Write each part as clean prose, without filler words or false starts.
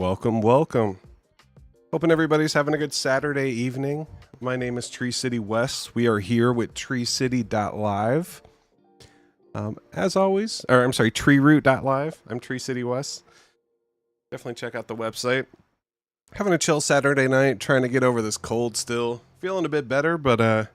Welcome, welcome. Hoping everybody's having a good Saturday evening. My name is Tree City West. We are here with TreeCity.live. As always, or I'm sorry, TreeRoot.live. I'm Tree City West. Definitely check out the website. Having a chill Saturday night, trying to get over this cold still. Feeling a bit better, but yeah,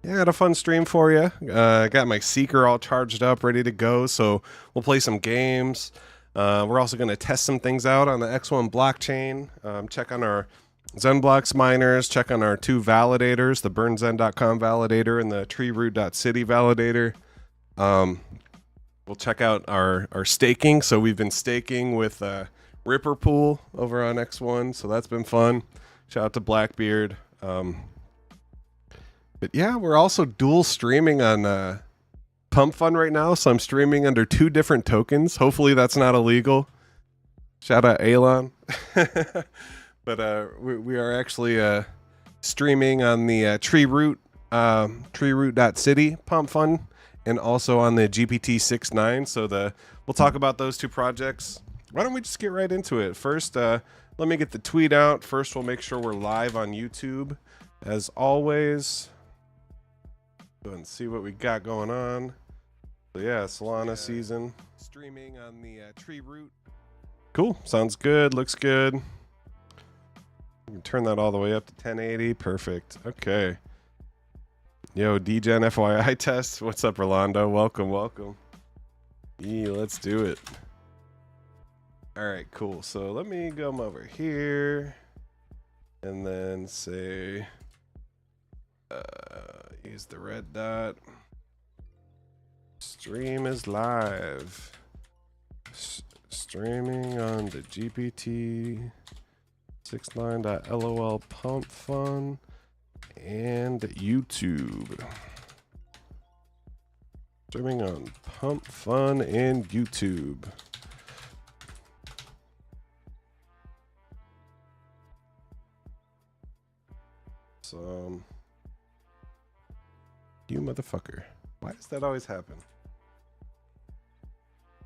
had a fun stream for you. Got my Seeker all charged up, ready to go, so we'll play some games. We're also going to test some things out on the X1 blockchain. Check on our ZenBlocks miners, check on our two validators, the BurnZen.com validator and the TreeRoot.City validator. We'll check out our staking. So we've been staking with Ripper Pool over on X1, so that's been fun. Shout out to Blackbeard. But yeah, we're also dual streaming on Pump Fund right now, so I'm streaming under two different tokens. Hopefully that's not illegal. Shout out Elon. But we are actually streaming on the TreeRoot.City Pump Fund and also on the GPT-6.9. So we'll talk about those two projects. Why don't we just get right into it? First, let me get the tweet out. First, we'll make sure we're live on YouTube as always. Go and see what we got going on. So yeah, Solana season streaming on the TreeRoot. Cool, sounds good, looks good. You can turn that all the way up to 1080. Perfect. Okay. Yo, DGen FYI test. What's up, Rolando? Welcome, welcome. Let's do it. All right, cool. So let me come over here and then say, use the red dot. Stream is live. Streaming on the GPT-6.9.lol Pump Fund and YouTube. Streaming on Pump Fund and YouTube. So, you motherfucker. Why does that always happen?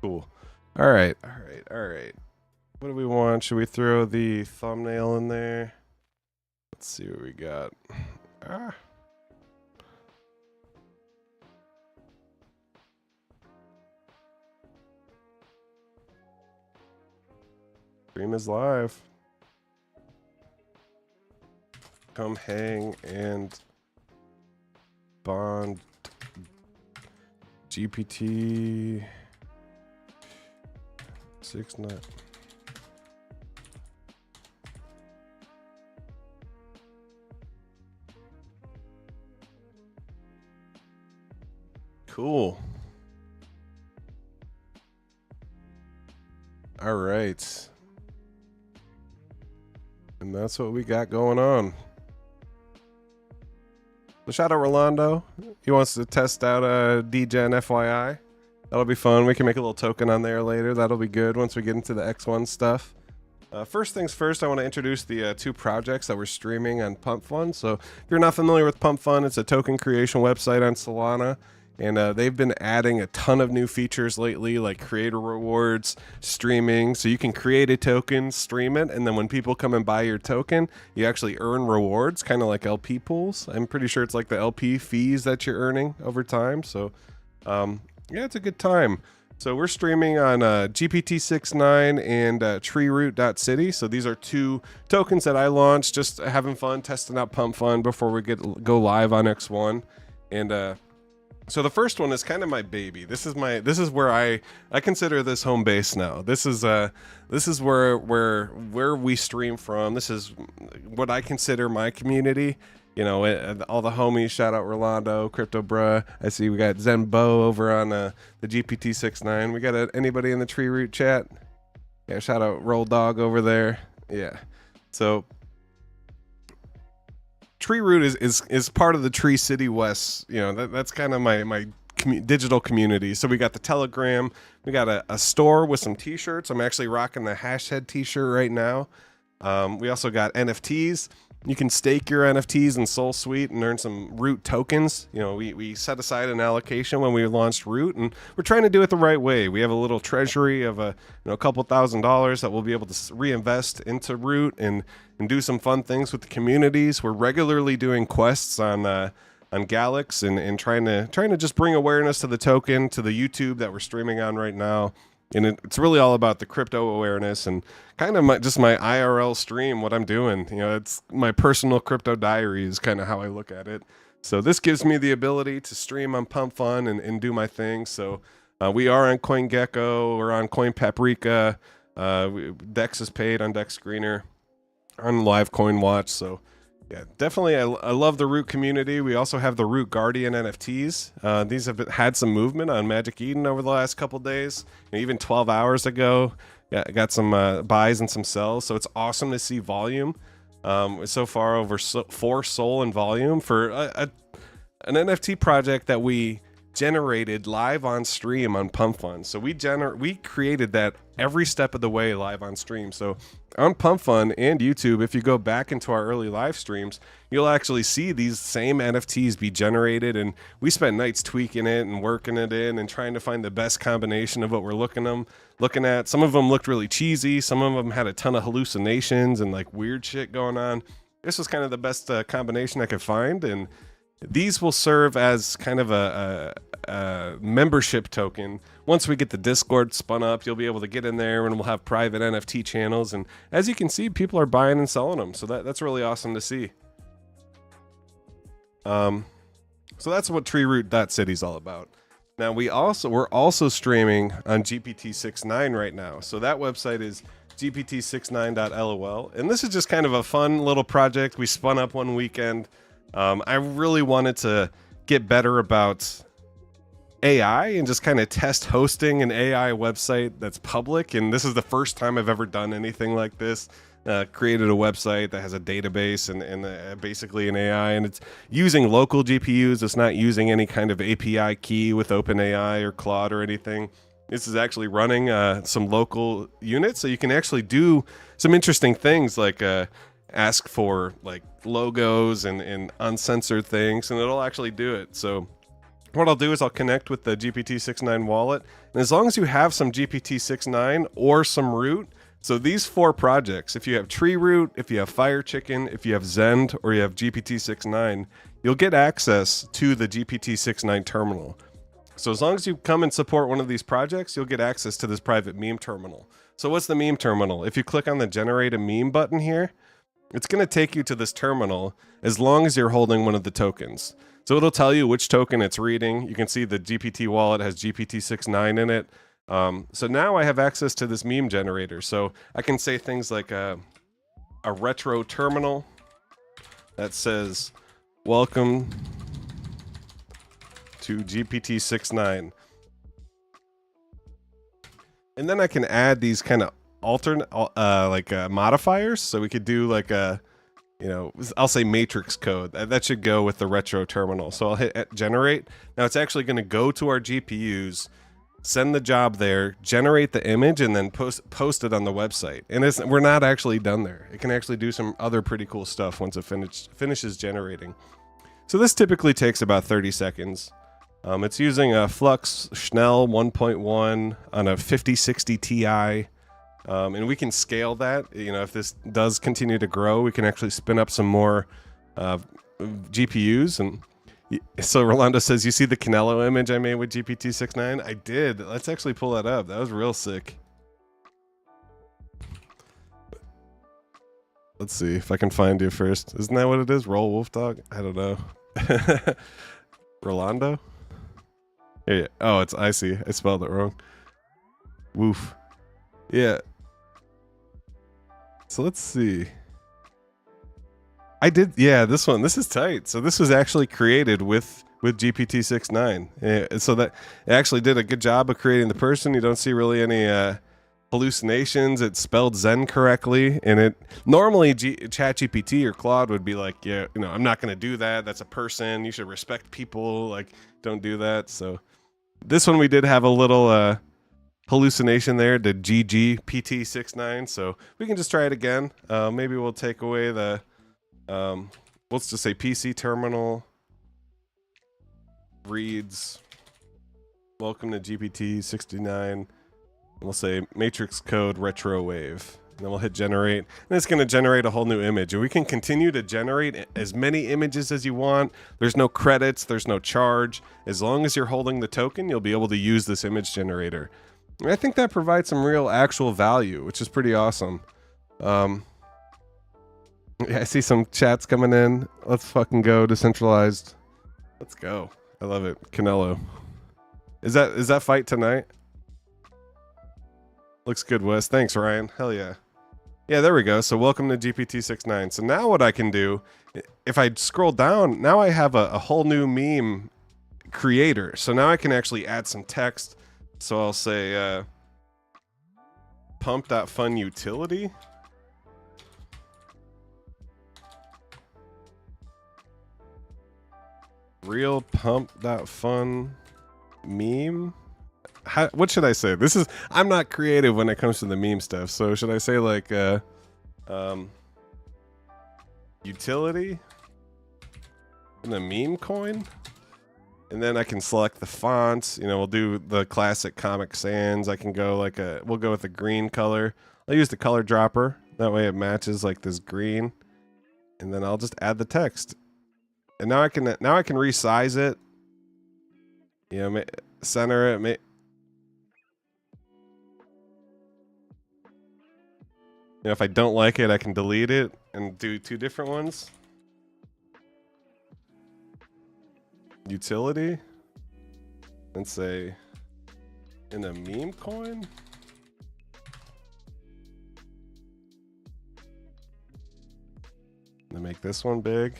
Cool. All right. What do we want? Should we throw the thumbnail in there? Let's see what we got. Stream is live. Come hang and bond GPT 6.9. Cool. All right. And that's what we got going on. So shout out Rolando. He wants to test out DGen FYI. That'll be fun. We can make a little token on there later. That'll be good once we get into the X1 stuff. First things first, I want to introduce the two projects that we're streaming on Pump Fund. So if you're not familiar with Pump Fund, it's a token creation website on Solana. And they've been adding a ton of new features lately, like creator rewards, streaming. So you can create a token, stream it, and then when people come and buy your token, you actually earn rewards, kind of like LP pools. I'm pretty sure it's like the LP fees that you're earning over time. So yeah, it's a good time. So we're streaming on GPT-6.9 and TreeRoot.City. So these are two tokens that I launched, just having fun, testing out Pump Fund before we go live on X1. And so the first one is kind of my baby. This is where I consider this home base now. This is where we stream from. This is what I consider my community. You know, all the homies. Shout out Rolando, Crypto Bruh. I see we got Zenbo over on the GPT-6.9. We got anybody in the TreeRoot chat? Yeah, shout out Roll Dog over there. Yeah, so TreeRoot is part of the Tree City West. You know, that's kind of my digital community. So we got the Telegram. We got a store with some t-shirts. I'm actually rocking the Hashhead t-shirt right now. We also got NFTs. You can stake your NFTs in SoulSuite and earn some Root tokens. You know, we set aside an allocation when we launched Root, and we're trying to do it the right way. We have a little treasury of a couple $1,000s that we'll be able to reinvest into Root and do some fun things with the communities. We're regularly doing quests on Galax and trying to just bring awareness to the token, to the YouTube that we're streaming on right now. And it's really all about the crypto awareness and kind of my IRL stream, what I'm doing. You know, it's my personal crypto diary is kind of how I look at it. So this gives me the ability to stream on Pump Fun and do my thing. So we are on CoinGecko, we're on Coin Paprika, Dex is paid on Dex Screener, on Live Coin Watch. So yeah, definitely. I love the Root community. We also have the Root Guardian NFTs. These have had some movement on Magic Eden over the last couple days. Even 12 hours ago, got some buys and some sells. So it's awesome to see volume. So far, over 4 SOL in volume for an NFT project that we generated live on stream on Pump Fun. So we created that every step of the way live on stream. So on Pump Fun and YouTube, if you go back into our early live streams, you'll actually see these same NFTs be generated, and we spent nights tweaking it and working it in and trying to find the best combination of what we're looking at. Some of them looked really cheesy, some of them had a ton of hallucinations and like weird shit going on. This was kind of the best combination I could find, and these will serve as kind of a membership token. Once we get the Discord spun up, you'll be able to get in there and we'll have private NFT channels. And as you can see, people are buying and selling them. So that's really awesome to see. So that's what TreeRoot.City is all about. Now we're also streaming on GPT-6.9 right now. So that website is gpt69.lol. And this is just kind of a fun little project we spun up one weekend. I really wanted to get better about AI and just kind of test hosting an AI website that's public. And this is the first time I've ever done anything like this. Created a website that has a database and basically an AI, and it's using local GPUs. It's not using any kind of API key with OpenAI or Claude or anything. This is actually running some local units, so you can actually do some interesting things like ask for like logos and uncensored things, and it'll actually do it. So what I'll do is I'll connect with the GPT-6.9 wallet, and as long as you have some GPT-6.9 or some Root, so these 4 projects, if you have TreeRoot, if you have Fire Chicken, if you have Zend, or you have GPT-6.9, you'll get access to the GPT-6.9 terminal. So as long as you come and support one of these projects, you'll get access to this private meme terminal. So what's the meme terminal? If you click on the generate a meme button here, it's going to take you to this terminal as long as you're holding one of the tokens. So it'll tell you which token it's reading. You can see the GPT wallet has GPT-6.9 in it. So now I have access to this meme generator. So I can say things like a retro terminal that says, welcome to GPT-6.9. And then I can add these kind of alternate modifiers. So we could do like I'll say matrix code. That should go with the retro terminal. So I'll hit generate. Now it's actually going to go to our GPUs, send the job there, generate the image, and then post it on the website. And we're not actually done there. It can actually do some other pretty cool stuff once it finishes generating. So this typically takes about 30 seconds. It's using a Flux Schnell 1.1 on a 5060 Ti. And we can scale that. If this does continue to grow, we can actually spin up some more GPUs. And so Rolando says, you see the Canelo image I made with GPT-6.9? I did. Let's actually pull that up. That was real sick. Let's see if I can find you first. Isn't that what it is? Roll Wolf Dog? I don't know. Rolando? Yeah. Oh, I see. I spelled it wrong. Woof. Yeah. So let's see. I did. Yeah, this one. This is tight. So this was actually created with GPT-6.9. So that it actually did a good job of creating the person. You don't see really any hallucinations. It spelled Zen correctly, and it normally ChatGPT or Claude would be like, yeah, I'm not going to do that. That's a person. You should respect people. Like, don't do that. So this one we did have a little hallucination there, the GGPT-6.9. So we can just try it again. Maybe we'll take away the Let's just say PC terminal reads welcome to GPT-69, and we'll say matrix code retro wave. And then we'll hit generate, and it's going to generate a whole new image. And we can continue to generate as many images as you want. There's no credits, there's no charge. As long as you're holding the token, you'll be able to use this image generator. And I think that provides some real actual value, which is pretty awesome. Yeah, I see some chats coming in. Let's fucking go, decentralized. Let's go. I love it. Canelo. Is that fight tonight? Looks good, Wes. Thanks, Ryan. Hell yeah. Yeah, there we go. So welcome to GPT-69. So now what I can do, if I scroll down, now I have a whole new meme creator. So now I can actually add some text. So I'll say pump.fun utility. Real pump.fun meme. What should I say? I'm not creative when it comes to the meme stuff. So should I say like utility and a meme coin? And then I can select the fonts. You know, we'll do the classic Comic Sans. I can go like we'll go with a green color. I'll use the color dropper. That way it matches like this green. And then I'll just add the text. And now I can resize it. You know, center it. You know, if I don't like it, I can delete it and do two different ones. Utility. And say, in a meme coin. And make this one big.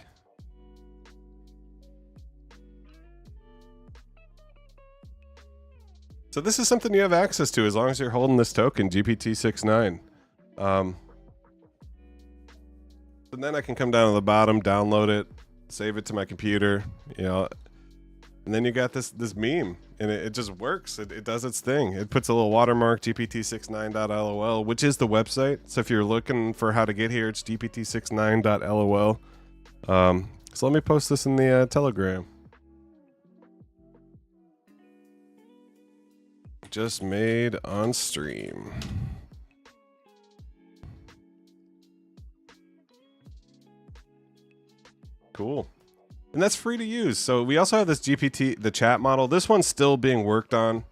So this is something you have access to as long as you're holding this token, GPT-69. And then I can come down to the bottom, download it, save it to my computer, you know, and then you got this meme, and it just works. It does its thing. It puts a little watermark, GPT-69.lol, which is the website. So if you're looking for how to get here, it's GPT-69.lol. So let me post this in the Telegram. Just made on stream. Cool. And that's free to use. So we also have this GPT, the chat model. This one's still being worked on.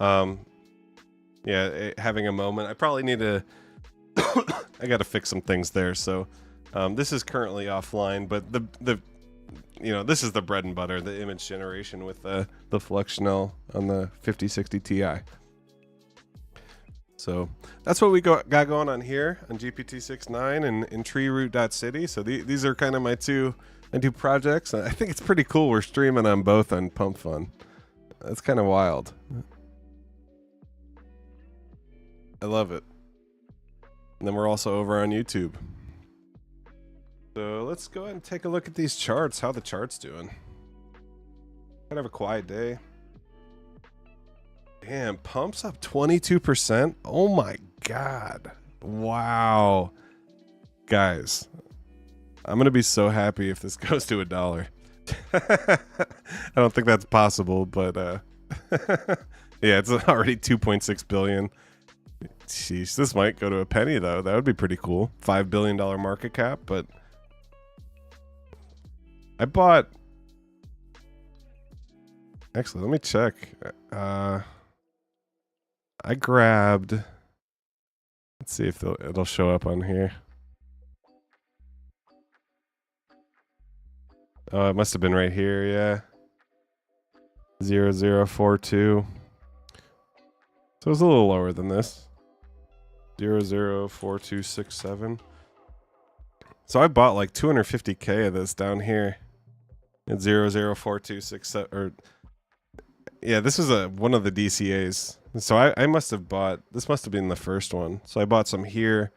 Yeah, having a moment. I probably need to, I got to fix some things there. So this is currently offline, but you know, this is the bread and butter, the image generation with the Fluxional on the 5060 Ti. So that's what we got going on here on GPT-69 and in TreeRoot.City. So these are kind of my two projects. I think it's pretty cool. We're streaming on both on Pump Fun. That's kind of wild. I love it. And then we're also over on YouTube. So let's go ahead and take a look at these charts, how the chart's doing. Kind of have a quiet day. Damn, Pump's up 22%. Oh my God. Wow. Guys, I'm going to be so happy if this goes to $1. I don't think that's possible, but yeah, it's already 2.6 billion. Sheesh, this might go to a penny though. That would be pretty cool. $5 billion market cap, but I bought. Actually, let me check. I grabbed. Let's see if it'll show up on here. Oh, it must have been right here. Yeah. 0042. So it's a little lower than this. 004267. So I bought like 250K of this down here. At 004267. Or yeah, this is one of the DCAs. So I must have bought. This must have been the first one. So I bought some here.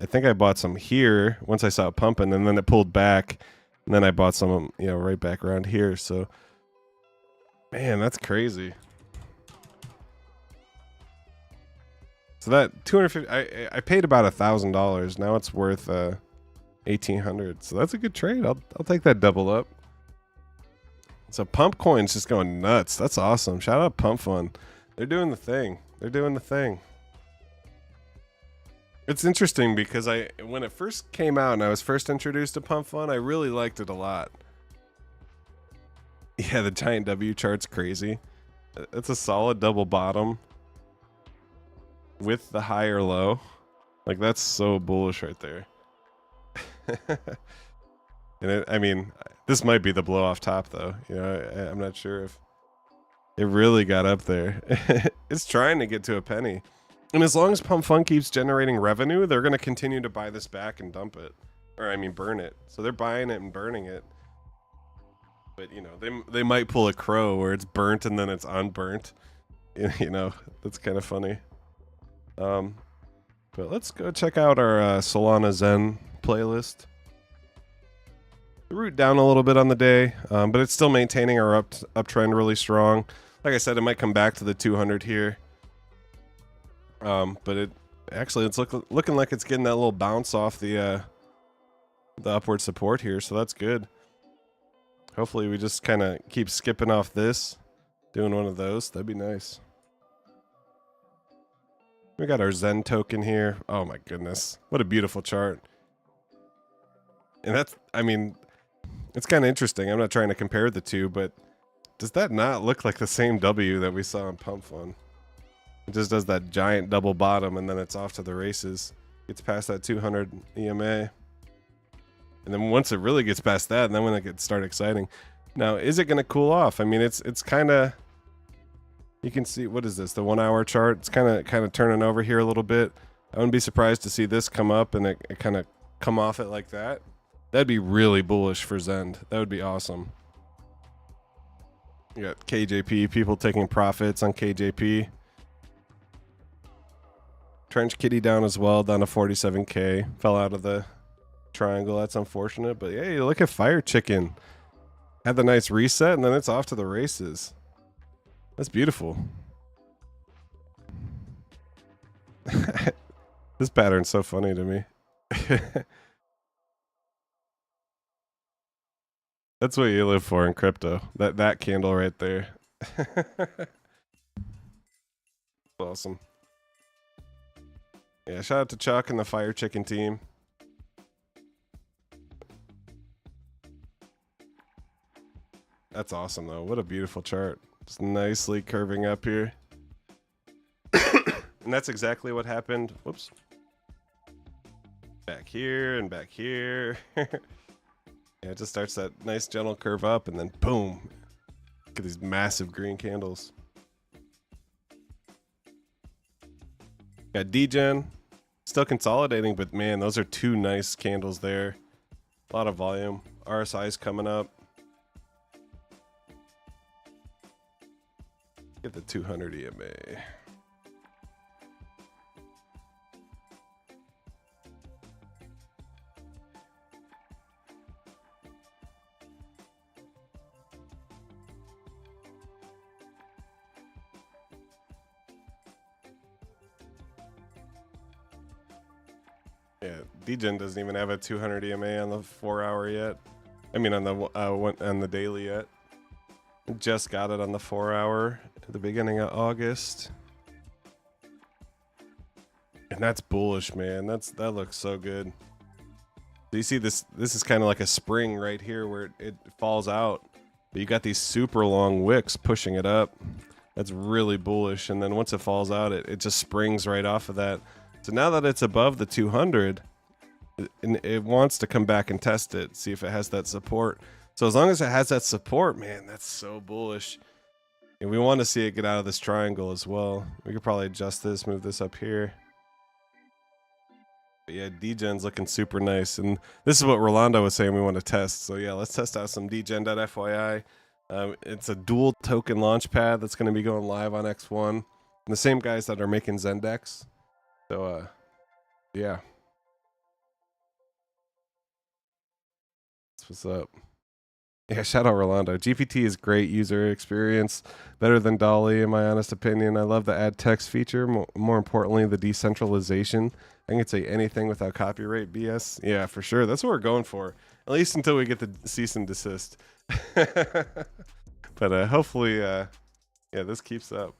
I think I bought some here once I saw it pumping, and then it pulled back, and then I bought some, you know, right back around here. So, man, that's crazy. So that 250, I paid about $1,000. Now it's worth 1800. So that's a good trade. I'll take that double up. So Pump Coin's just going nuts. That's awesome. Shout out Pump Fun. They're doing the thing. They're doing the thing. It's interesting because when it first came out and I was first introduced to Pump Fun, I really liked it a lot. Yeah, the giant W chart's crazy. It's a solid double bottom with the higher low. Like, that's so bullish right there. And I mean, this might be the blow off top though. You know, I'm not sure if it really got up there. It's trying to get to a penny. And as long as Pump Fun keeps generating revenue, they're going to continue to buy this back and dump it. Or, I mean, burn it. So they're buying it and burning it. But, you know, they might pull a crow where it's burnt and then it's unburnt. You know, that's kind of funny. But let's go check out our Solana Zen playlist. The root down a little bit on the day, but it's still maintaining our uptrend really strong. Like I said, it might come back to the 200 here. But it's looking like it's getting that little bounce off the upward support here, so that's good. Hopefully we just kind of keep skipping off this, doing one of those. That'd be nice. We got our Zen token here. Oh my goodness, what a beautiful chart. And that's, I mean, it's kind of interesting. I'm not trying to compare the two, but does that not look like the same W that we saw in Pump Fun? It just does that giant double bottom and then it's off to the races. Gets past that 200 EMA. And then once it really gets past that, and then when it gets start exciting. Now, is it going to cool off? I mean, it's kind of, you can see, what is this? The 1 hour chart. It's kind of turning over here a little bit. I wouldn't be surprised to see this come up and it kind of come off it like that. That'd be really bullish for Zend. That would be awesome. You got KJP, people taking profits on KJP. Trench Kitty down as well, down to 47K. Fell out of the triangle. That's unfortunate. But hey, look at Fire Chicken. Had the nice reset, and then it's off to the races. That's beautiful. This pattern's so funny to me. That's what you live for in crypto. That candle right there. Awesome. Yeah, shout out to Chuck and the Fire Chicken team. That's awesome though. What a beautiful chart. Just nicely curving up here. And that's exactly what happened. Whoops. Back here and back here. Yeah, it just starts that nice gentle curve up and then boom. Look at these massive green candles. Got DGen. Still consolidating, but man, those are two nice candles there. A lot of volume. RSI's coming up. Get the 200 EMA. Yeah, DGen doesn't even have a 200 EMA on the 4 hour yet. I mean, on the daily yet. Just got it on the 4 hour at the beginning of August. And that's bullish, man. That looks so good. So you see this is kind of like a spring right here where it falls out. But you got these super long wicks pushing it up. That's really bullish. And then once it falls out, it just springs right off of that. So now that it's above the 200, it wants to come back and test it, see if it has that support. So as long as it has that support, man, that's so bullish. And we want to see it get out of this triangle as well. We could probably adjust this, move this up here. But yeah, DGen's looking super nice. And this is what Rolando was saying we want to test. So yeah, let's test out some DGen.FYI. It's a dual token launch pad that's going to be going live on X1. And the same guys that are making Zendex. So, yeah. That's what's up. Yeah, shout out Rolando. GPT is great user experience, better than Dolly in my honest opinion. I love the add text feature. More importantly, the decentralization. I can say anything without copyright BS. Yeah, for sure. That's what we're going for. At least until we get the cease and desist. But hopefully, yeah, this keeps up.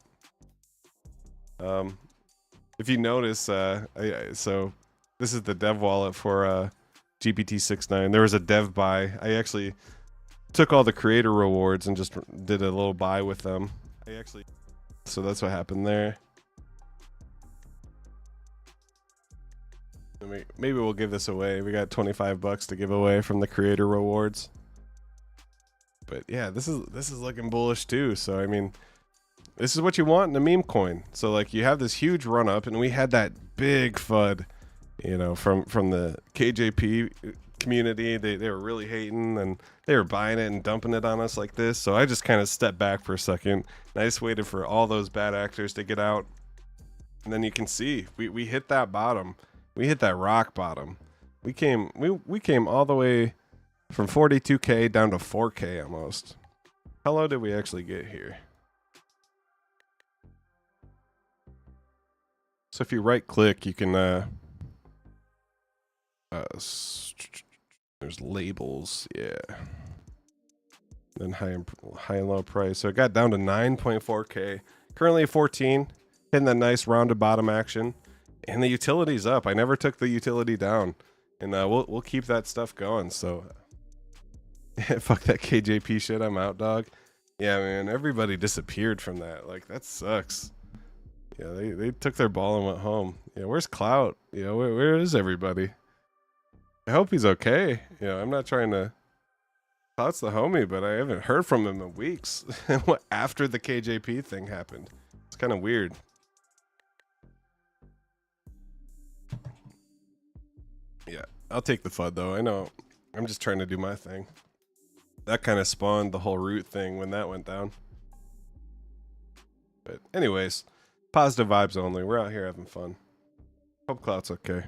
If you notice, so this is the dev wallet for GPT-6.9. There was a dev buy. I actually took all the creator rewards and just did a little buy with them. So that's what happened there. Maybe we'll give this away. We got $25 to give away from the creator rewards. But yeah, this is looking bullish too. So I mean, this is what you want in a meme coin. So like you have this huge run up, and we had that big FUD, you know, from the KJP community. They were really hating, and they were buying it and dumping it on us like this. So I just kind of stepped back for a second, and I just waited for all those bad actors to get out. And then you can see we hit that bottom. We hit that rock bottom. We came all the way from 42K down to 4K almost. How low did we actually get here? So if you right click, you can there's labels, yeah. Then high and low price. So it got down to 9.4K. Currently at 14, hitting that nice rounded bottom action. And the utility's up. I never took the utility down. And we'll keep that stuff going. So fuck that KJP shit. I'm out, dog. Yeah, man, everybody disappeared from that. Like, that sucks. Yeah, they took their ball and went home. Yeah, where's Clout? You know, where is everybody? I hope he's okay. You know, I'm not trying to... Clout's the homie, but I haven't heard from him in weeks. After the KJP thing happened. It's kind of weird. Yeah, I'll take the FUD though. I know. I'm just trying to do my thing. That kind of spawned the whole root thing when that went down. But anyways, positive vibes only. We're out here having fun. Hope Clout's okay.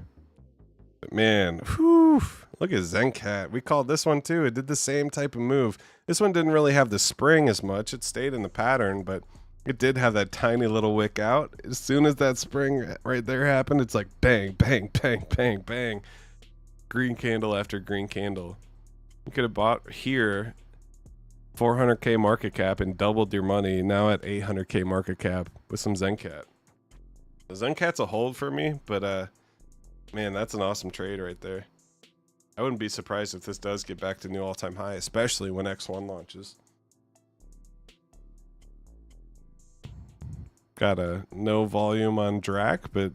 But man, whew, look at Zencat. We called this one too. It did the same type of move. This one didn't really have the spring as much. It stayed in the pattern, but it did have that tiny little wick out. As soon as that spring right there happened, it's like bang, bang, bang, bang, bang. Green candle after green candle. You could have bought here 400K market cap and doubled your money, now at 800K market cap with some Zencat. The Zencat's a hold for me, but man, that's an awesome trade right there. I wouldn't be surprised if this does get back to new all-time high, especially when X1 launches. Got a no volume on Drac, but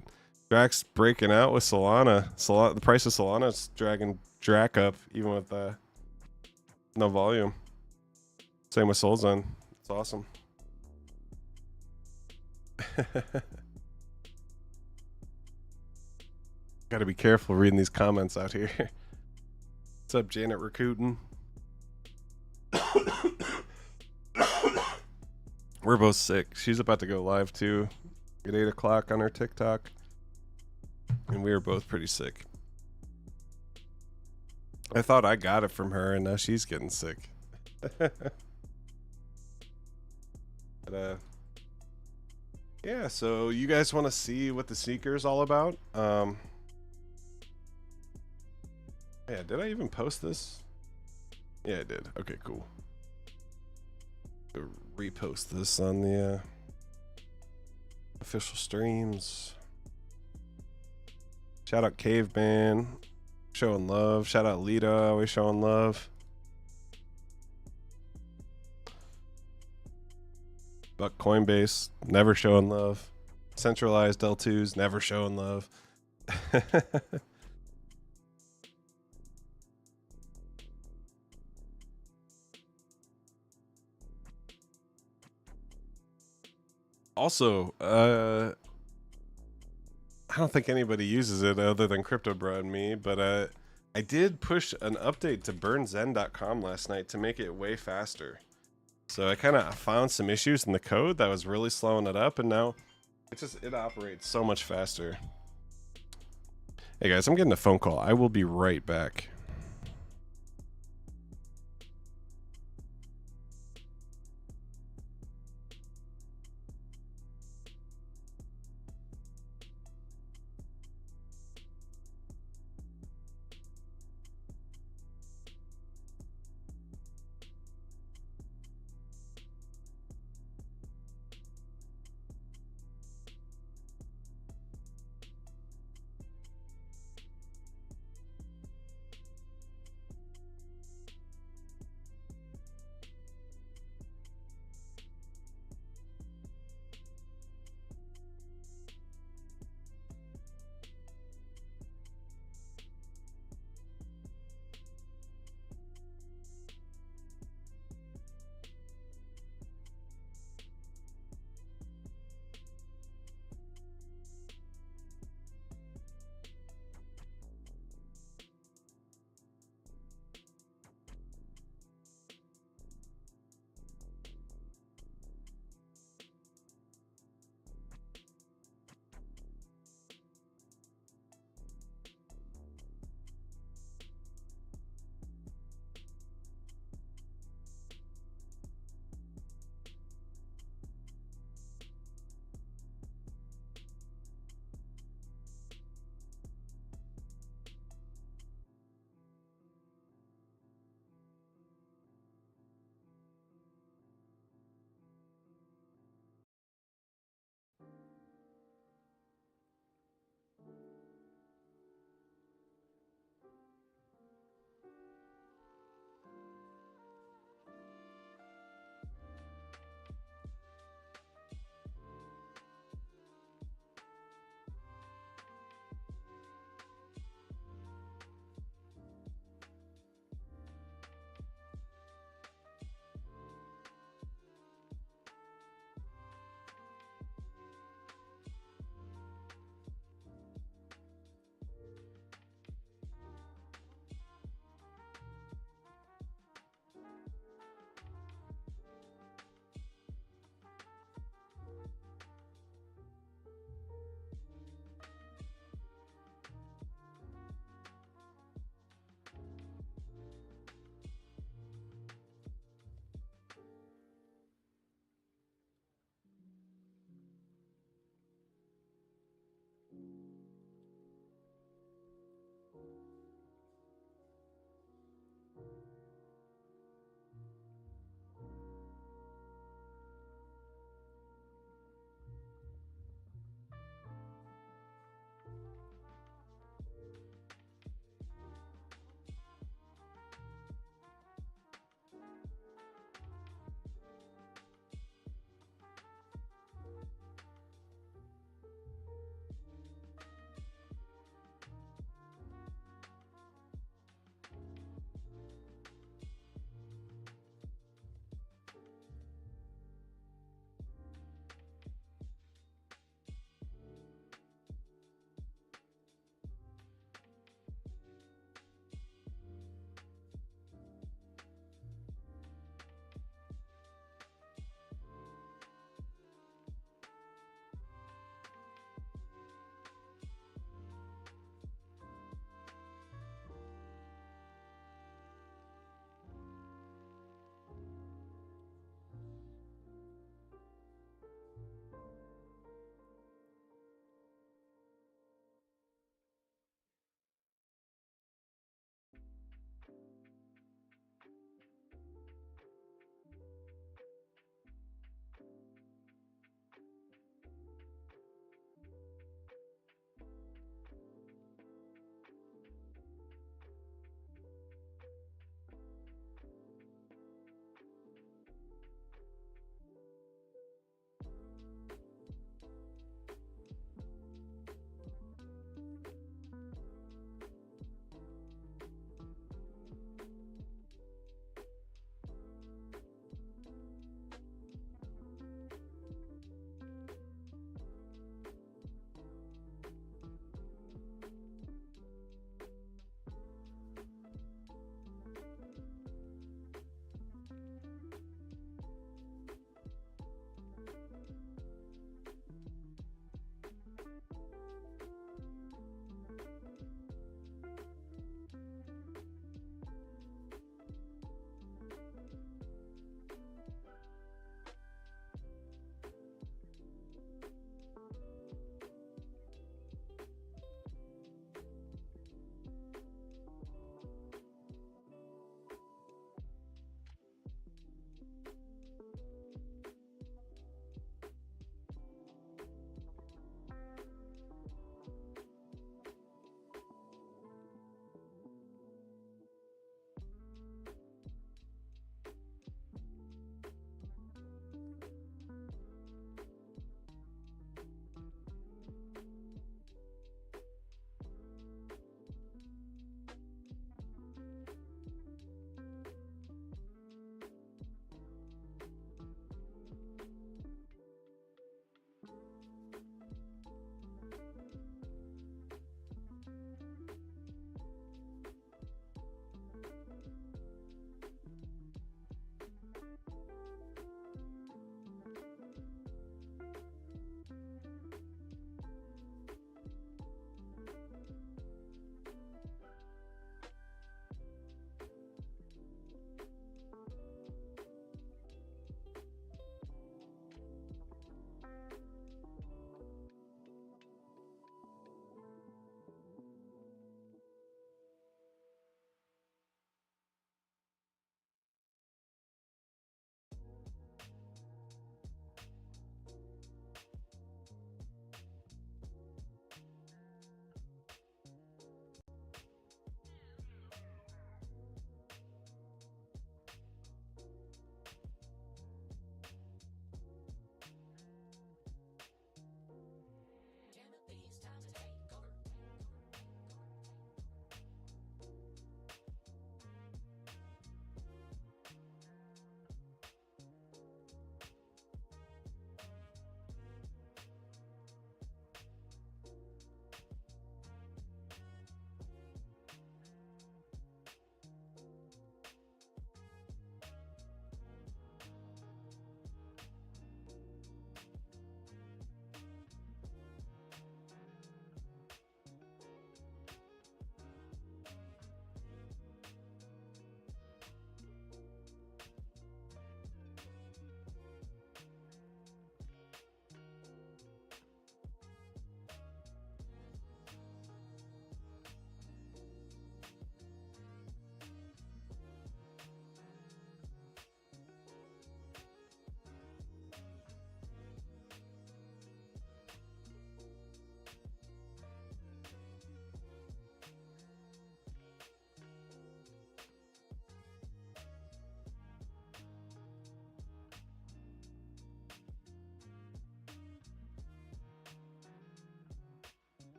Drac's breaking out with Solana. The price of Solana is dragging Drac up, even with no volume. Same with Solzon. It's awesome. Got to be careful reading these comments out here. What's up, Janet Rakuten? We're both sick. She's about to go live too at 8 o'clock on her TikTok. And we were both pretty sick. I thought I got it from her, and now she's getting sick. But yeah, so you guys want to see what the Seeker is all about? Yeah, did I even post this? Yeah, I did. Okay, cool. Repost this on the official streams. Shout out Caveman, showing love. Shout out Lita, always showing love. Buck Coinbase, never showing love. Centralized L2s, never showing love. Also, I don't think anybody uses it other than Crypto Bro and me, but I did push an update to burnzen.com last night to make it way faster. So I kind of found some issues in the code that was really slowing it up, and now it operates so much faster. Hey guys, I'm getting a phone call. I will be right back.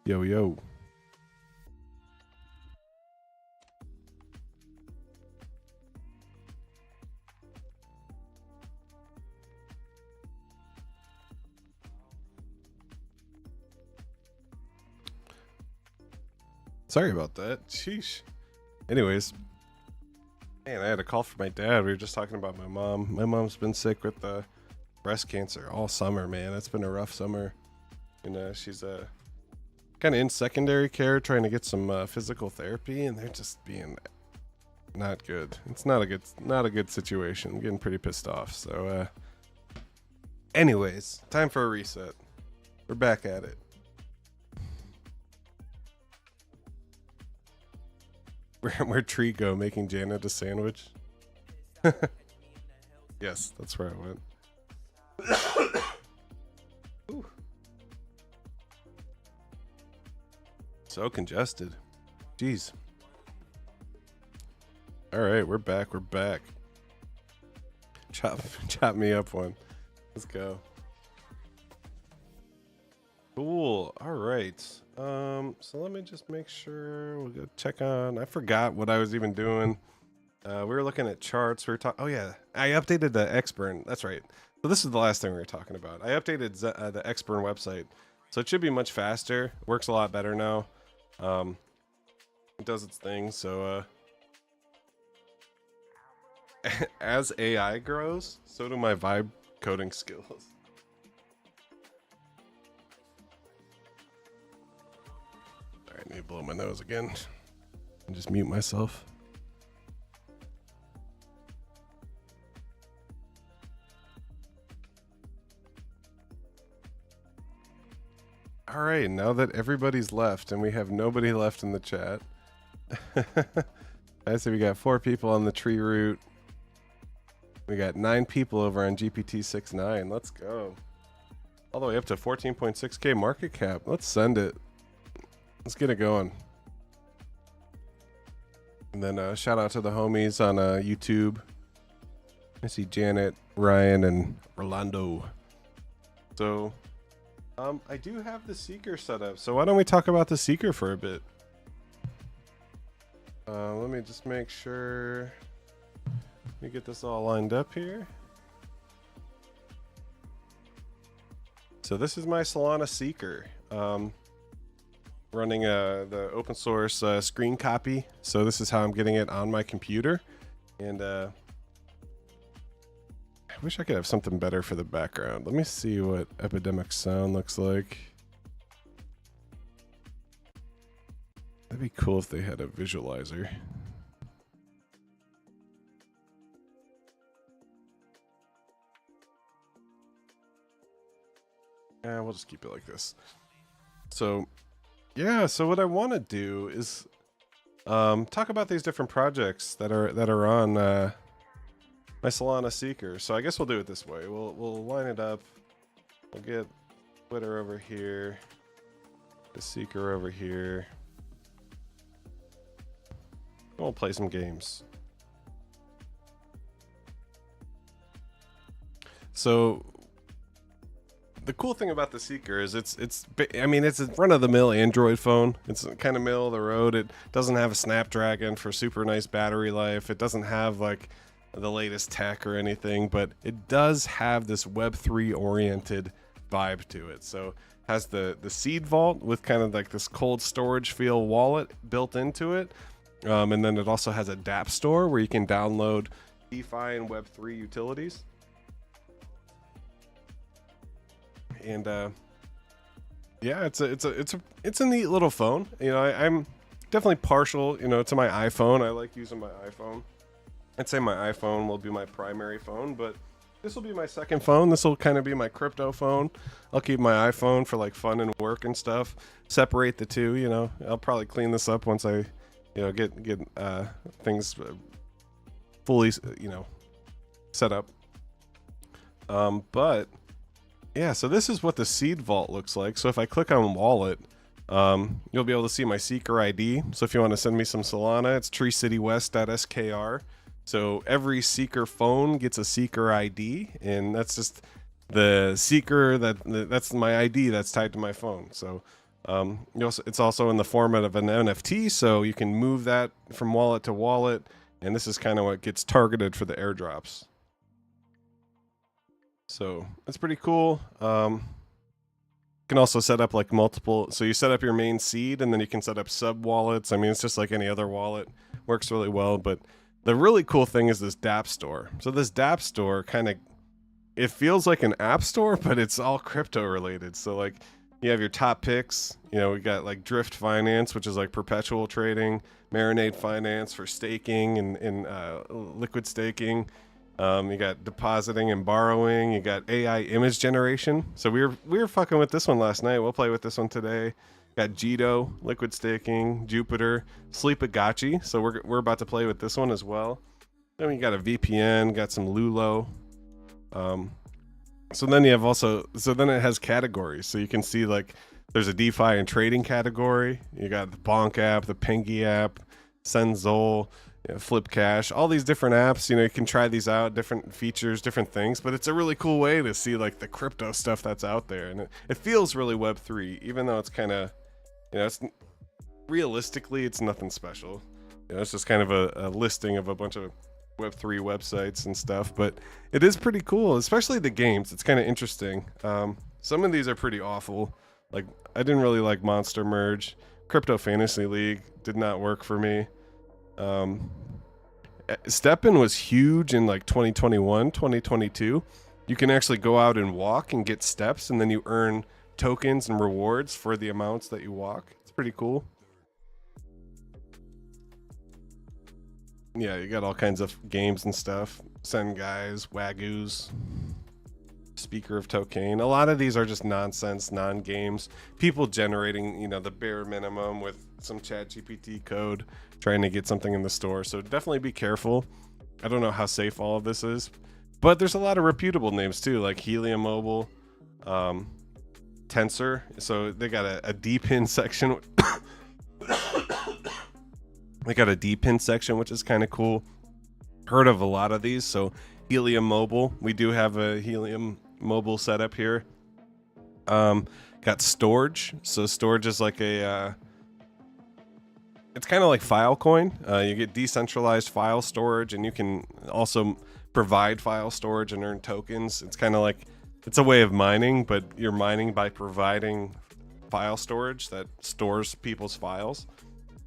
Yo, yo. Sorry about that. Sheesh. Anyways, man, I had a call from my dad. We were just talking about my mom. My mom's been sick with breast cancer all summer, man. It's been a rough summer. And she's kind of in secondary care, trying to get some physical therapy, and they're just being not good. It's not a good situation. I'm getting pretty pissed off. So, anyways, time for a reset. We're back at it. Where'd Tree go? Making Janet a sandwich? Yes, that's where I went. Ooh. So congested. Jeez. Alright, we're back. We're back. Chop me up one. Let's go. Cool. All right. So let me just make sure we'll go check on. I forgot what I was even doing. We were looking at charts. We were talking. Oh yeah, I updated the Xburn. That's right. So this is the last thing we were talking about. I updated the Xburn website, so it should be much faster. Works a lot better now. It does its thing. So as AI grows, so do my vibe coding skills. I need to blow my nose again and just mute myself. All right, now that everybody's left and we have nobody left in the chat, I see we got 4 people on the tree root. We got 9 people over on GPT-6.9. Let's go. All the way up to 14.6K market cap. Let's send it. Let's get it going. And then shout out to the homies on YouTube. I see Janet, Ryan, and Rolando. So, I do have the Seeker set up. So why don't we talk about the Seeker for a bit? Let me just make sure. Let me get this all lined up here. So this is my Solana Seeker. Running the open source screen copy. So this is how I'm getting it on my computer. And I wish I could have something better for the background. Let me see what Epidemic Sound looks like. That'd be cool if they had a visualizer. We'll just keep it like this. So yeah, so what I want to do is talk about these different projects that are on my Solana Seeker. So I guess we'll do it this way. We'll line it up. We'll get Twitter over here, the Seeker over here. We'll play some games. So the cool thing about the Seeker is it's a run-of-the-mill Android phone. It's kind of middle of the road. It doesn't have a Snapdragon for super nice battery life. It doesn't have like the latest tech or anything, but it does have this Web3 oriented vibe to it. So it has the seed vault with kind of like this cold storage feel wallet built into it. And then it also has a dApp store where you can download DeFi and Web3 utilities. And yeah, it's a neat little phone. You know, I'm definitely partial, to my iPhone. I like using my iPhone. I'd say my iPhone will be my primary phone, but this will be my second phone. This will kind of be my crypto phone. I'll keep my iPhone for like fun and work and stuff. Separate the two. I'll probably clean this up once I, get things fully, set up. But yeah, so this is what the seed vault looks like. So if I click on wallet, you'll be able to see my Seeker ID. So if you want to send me some Solana, it's treecitywest.skr. So every Seeker phone gets a Seeker ID, and that's just the Seeker that's my ID that's tied to my phone. So It's also in the format of an NFT, so you can move that from wallet to wallet, and this is kind of what gets targeted for the airdrops. So it's pretty cool. You can also set up like multiple, so you set up your main seed and then you can set up sub wallets. I mean, it's just like any other wallet, works really well. But the really cool thing is this dApp store. So this dApp store kind of, it feels like an app store, but it's all crypto related. So like you have your top picks, you know, we got like Drift Finance, which is like perpetual trading, Marinade Finance for staking and liquid staking. You got depositing and borrowing. You got AI image generation. So we were fucking with this one last night. We'll play with this one today. Got Jito, liquid staking, Jupiter, Sleepagachi. So we're about to play with this one as well. Then we got a VPN, got some Lulo. So then you have also, so then it has categories. So you can see like there's a DeFi and trading category. You got the Bonk app, the Pengy app, Senzol, you know, Flip Cash, all these different apps. You know, you can try these out, different features, different things, but it's a really cool way to see like the crypto stuff that's out there. And it feels really Web3, even though it's kind of, you know, it's realistically, it's nothing special. You know, it's just kind of a listing of a bunch of Web3 websites and stuff, but it is pretty cool, especially the games. It's kind of interesting. Some of these are pretty awful. Like, I didn't really like Monster Merge. Crypto Fantasy League did not work for me. Step-in was huge in like 2021, 2022. You can actually go out and walk and get steps, and then you earn tokens and rewards for the amounts that you walk. It's pretty cool. Yeah, you got all kinds of games and stuff. Send guys, Wagoos, Speaker of Tokane. A lot of these are just nonsense, non-games. People generating, you know, the bare minimum with some ChatGPT code, trying to get something in the store. So definitely be careful. I don't know how safe all of this is, but there's a lot of reputable names too, like Helium Mobile, Tensor. So they got a D-pin section. They got a D-pin section, which is kind of cool. Heard of a lot of these. So Helium Mobile, we do have a Helium Mobile setup here. Got Storage. So Storage is like a, it's kind of like Filecoin. You get decentralized file storage, and you can also provide file storage and earn tokens. It's kind of like, it's a way of mining, but you're mining by providing file storage that stores people's files.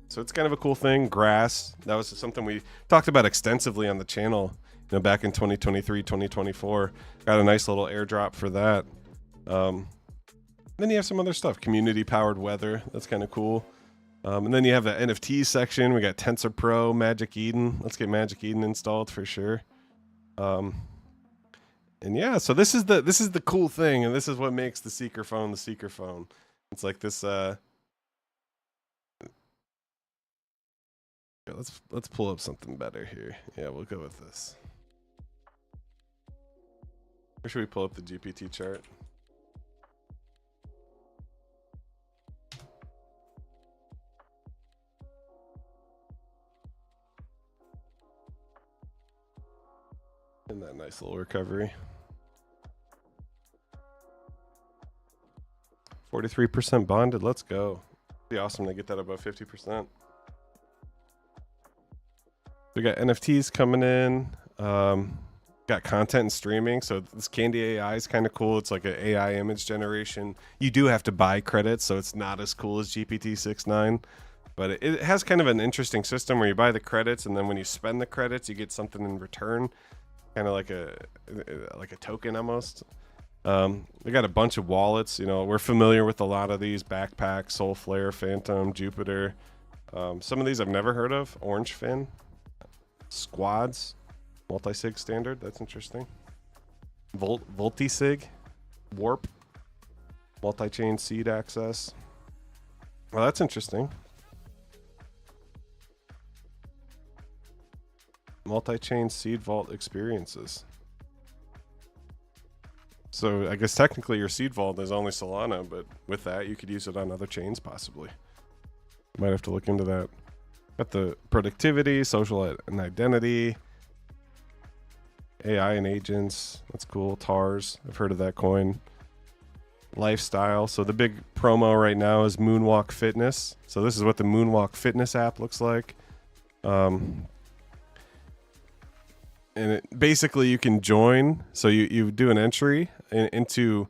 So it's kind of a cool thing. Grass, that was something we talked about extensively on the channel, you know, back in 2023, 2024. Got a nice little airdrop for that. Then you have some other stuff, community powered weather. That's kind of cool. And then you have the NFT section. We got Tensor Pro, Magic Eden. Let's get Magic Eden installed for sure. And yeah, so this is the cool thing, and this is what makes the Seeker phone the Seeker phone. It's like this. Let's pull up something better here. Yeah, we'll go with this. Or should we pull up the GPT chart? And that nice little recovery. 43% bonded. Let's go. It'd be awesome to get that above 50%. We got NFTs coming in. Got content and streaming. So this Candy AI is kind of cool. It's like an AI image generation. You do have to buy credits, so it's not as cool as GPT-6.9. But it has kind of an interesting system where you buy the credits, and then when you spend the credits, you get something in return. Kind of like a token almost. We got a bunch of wallets. You know, we're familiar with a lot of these: Backpack, Soulflare, Phantom, Jupiter. Some of these I've never heard of. Orangefin, Squads, multi-sig standard. That's interesting. Voltisig, Warp, multi-chain seed access. Well, that's interesting. Multi-chain seed vault experiences. So I guess technically your seed vault is only Solana, but with that you could use it on other chains possibly. Might have to look into that. Got the productivity, social and identity, AI and agents. That's cool. TARS. I've heard of that coin. lifestyle. So the big promo right now is Moonwalk Fitness. So this is what the Moonwalk Fitness app looks like. And basically you can join. So you do an entry into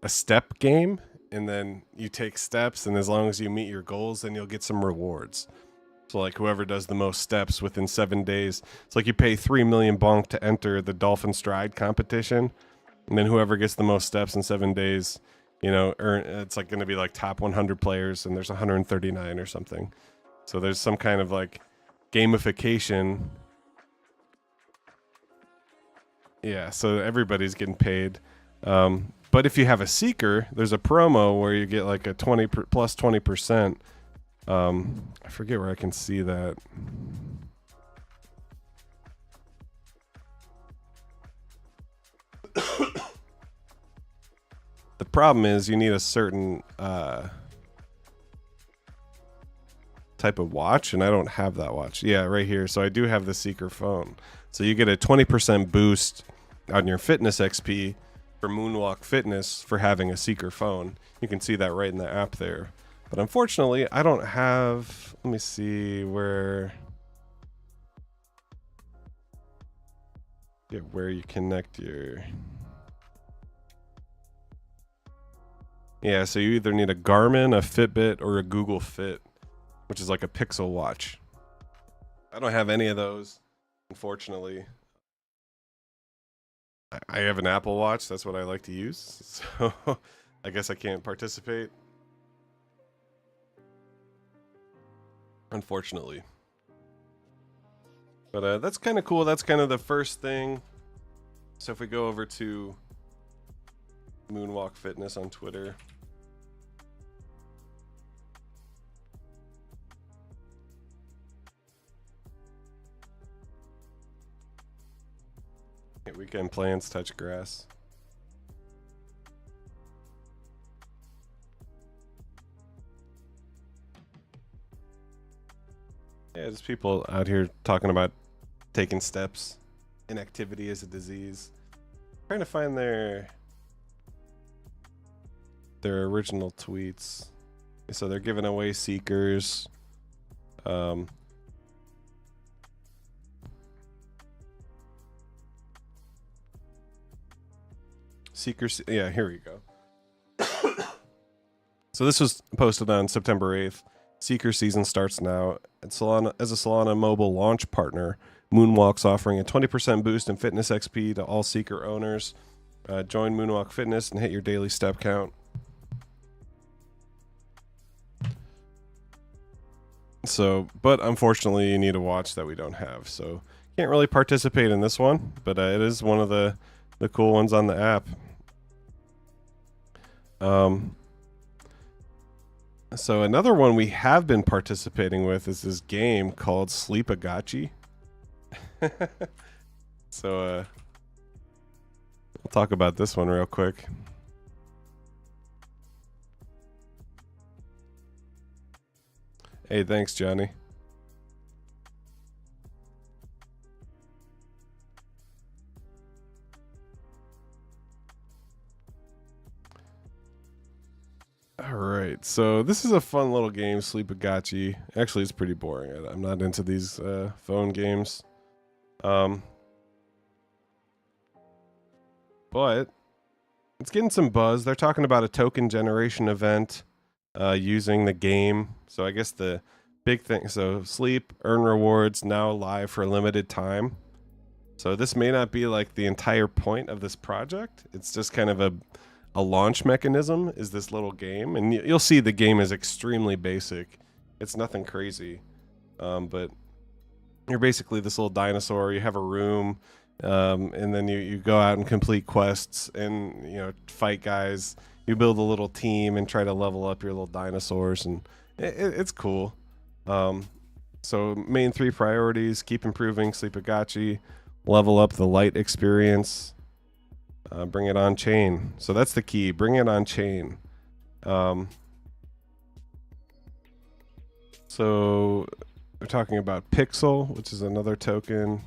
a step game, and then you take steps, and as long as you meet your goals, then you'll get some rewards. So like whoever does the most steps within 7 days, it's like you pay 3 million bonk to enter the Dolphin Stride competition, and then whoever gets the most steps in 7 days, you know, it's like going to be like top 100 players, and there's 139 or something. So there's some kind of like gamification. Yeah, so everybody's getting paid. But if you have a seeker, there's a promo where you get like a plus 20%. I forget where I can see that. The problem is you need a certain type of watch, and I don't have that watch. Yeah, right here. So I do have the seeker phone. So you get a 20% boost on your fitness XP for Moonwalk Fitness for having a seeker phone. You can see that right in the app there. But unfortunately, I don't have, let me see where you connect your, yeah, so you either need a Garmin, a Fitbit, or a Google Fit, which is like a Pixel watch. I don't have any of those, unfortunately. I have an Apple Watch, that's what I like to use, so I guess I can't participate, unfortunately. But that's kind of cool. That's kind of the first thing. So if we go over to Moonwalk Fitness on Twitter, weekend plans, touch grass. Yeah, just people out here talking about taking steps. Inactivity is a disease. Trying to find their original tweets. So they're giving away seekers. Seekers, yeah, here we go. So this was posted on September 8th. Seeker season starts now. Solana, as a Solana mobile launch partner, Moonwalk's offering a 20% boost in fitness XP to all Seeker owners. Join Moonwalk Fitness and hit your daily step count. So, but unfortunately, you need a watch that we don't have. So, can't really participate in this one, but it is one of the cool ones on the app. So another one we have been participating with is this game called Sleepagachi. So we'll talk about this one real quick. Hey, thanks, Johnny. Alright, so this is a fun little game, Sleepagachi. Actually, it's pretty boring. I'm not into these phone games. But it's getting some buzz. They're talking about a token generation event using the game. So I guess the big thing, so sleep, earn rewards, now live for a limited time. So this may not be like the entire point of this project. It's just kind of a launch mechanism is this little game, and you'll see the game is extremely basic. It's nothing crazy, but you're basically this little dinosaur. You have a room, and then you go out and complete quests and, you know, fight guys. You build a little team and try to level up your little dinosaurs, and it's cool. So main 3 priorities: keep improving Sleepagachi, level up the light experience, bring it on chain. So that's the key. Bring it on chain. So we're talking about Pixel, which is another token.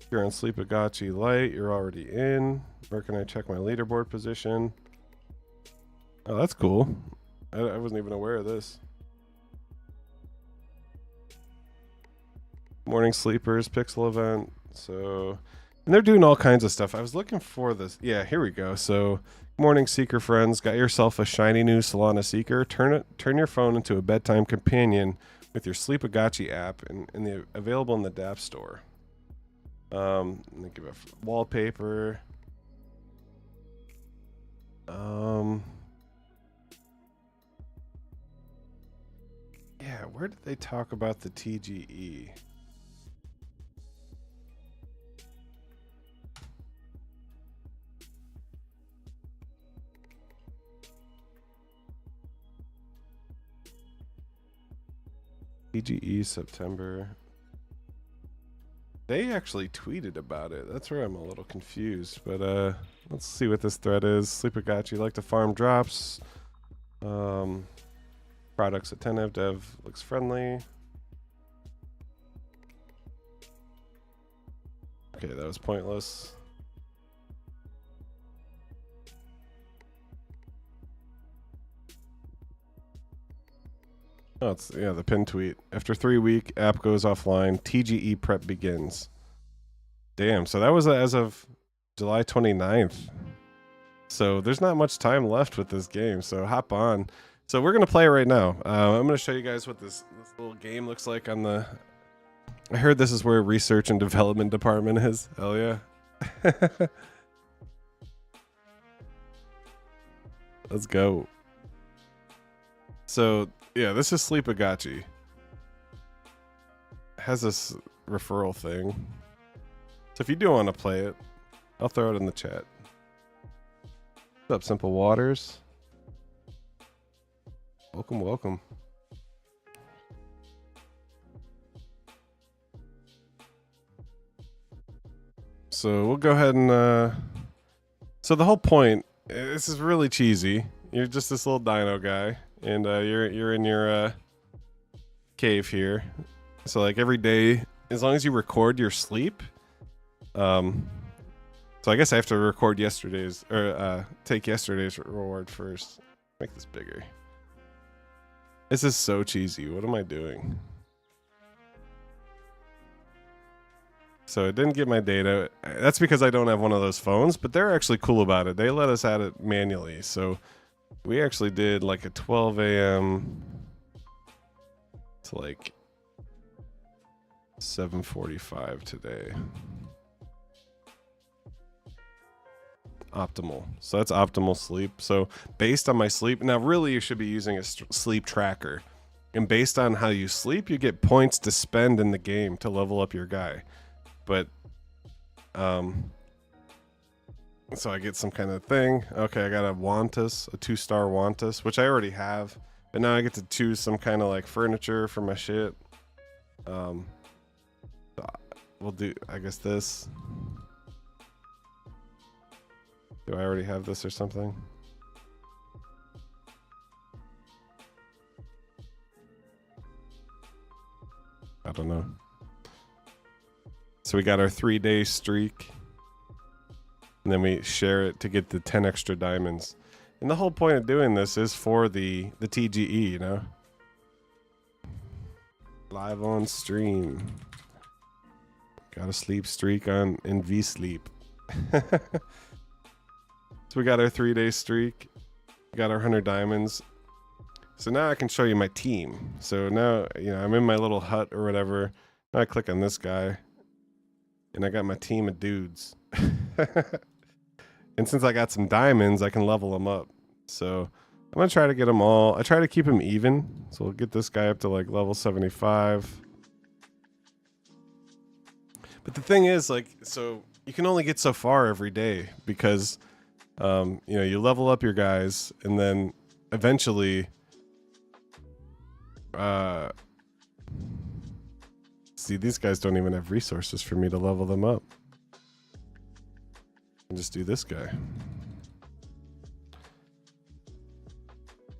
If you're on Sleepagachi Lite, you're already in. Where can I check my leaderboard position? Oh, that's cool. I wasn't even aware of this. Morning Sleepers, Pixel event. So, and they're doing all kinds of stuff. I was looking for this. Yeah, here we go. So, morning Seeker friends, got yourself a shiny new Solana Seeker. Turn your phone into a bedtime companion with your Sleepagachi app and available in the DApp store. They give a wallpaper. Yeah, where did they talk about the TGE? TGE September. They actually tweeted about it. That's where I'm a little confused. But let's see what this thread is. Sleepagachi like to farm drops. Products attentive. Dev looks friendly. Okay, that was pointless. Oh, it's the pin tweet. After 3 week, app goes offline. TGE prep begins. Damn. So that was as of July 29th. So there's not much time left with this game. So hop on. So we're gonna play it right now. I'm gonna show you guys what this little game looks like on the. I heard this is where research and development department is. Hell yeah. Let's go. So yeah, this is Sleepagachi. Has this referral thing. So if you do want to play it, I'll throw it in the chat. What's up, Simple Waters? Welcome, welcome. So we'll go ahead and so the whole point, this is really cheesy. You're just this little dino guy, and you're in your cave here. So like every day, as long as you record your sleep, so I guess I have to record yesterday's or take yesterday's reward first. Make this bigger. This is so cheesy. What am I doing? So it didn't get my data. That's because I don't have one of those phones, but they're actually cool about it. They let us add it manually. So we actually did like a 12 a.m. to like 7:45 today. Optimal. So that's optimal sleep. So based on my sleep, now really you should be using a sleep tracker. And based on how you sleep, you get points to spend in the game to level up your guy. But so I get some kind of thing. Okay, I got a Wantus, a 2-star Wantus, which I already have. But now I get to choose some kind of like furniture for my shit. We'll do, I guess, this. Do I already have this or something? I don't know. So we got our 3-day streak. And then we share it to get the 10 extra diamonds. And the whole point of doing this is for the TGE, you know? Live on stream. Got a sleep streak on in V-Sleep. So we got our 3-day streak. Got our 100 diamonds. So now I can show you my team. So now, you know, I'm in my little hut or whatever. Now I click on this guy. And I got my team of dudes. And since I got some diamonds, I can level them up. So I'm going to try to get them all. I try to keep them even. So we'll get this guy up to like level 75. But the thing is, like, so you can only get so far every day because, you know, you level up your guys and then eventually, see, these guys don't even have resources for me to level them up. And just do this guy.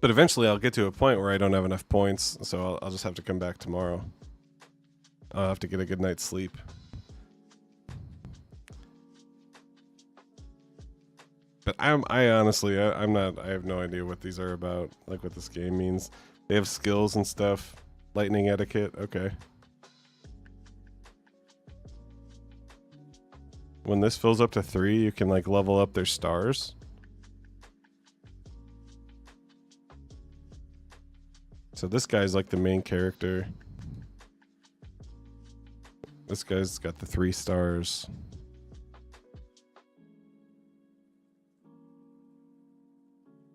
But eventually I'll get to a point where I don't have enough points, so I'll just have to come back tomorrow. I'll have to get a good night's sleep. But I honestly, I'm not. I have no idea what these are about. Like what this game means. They have skills and stuff. Lightning etiquette. Okay. When this fills up to 3, you can like level up their stars. So this guy's like the main character. This guy's got the 3 stars.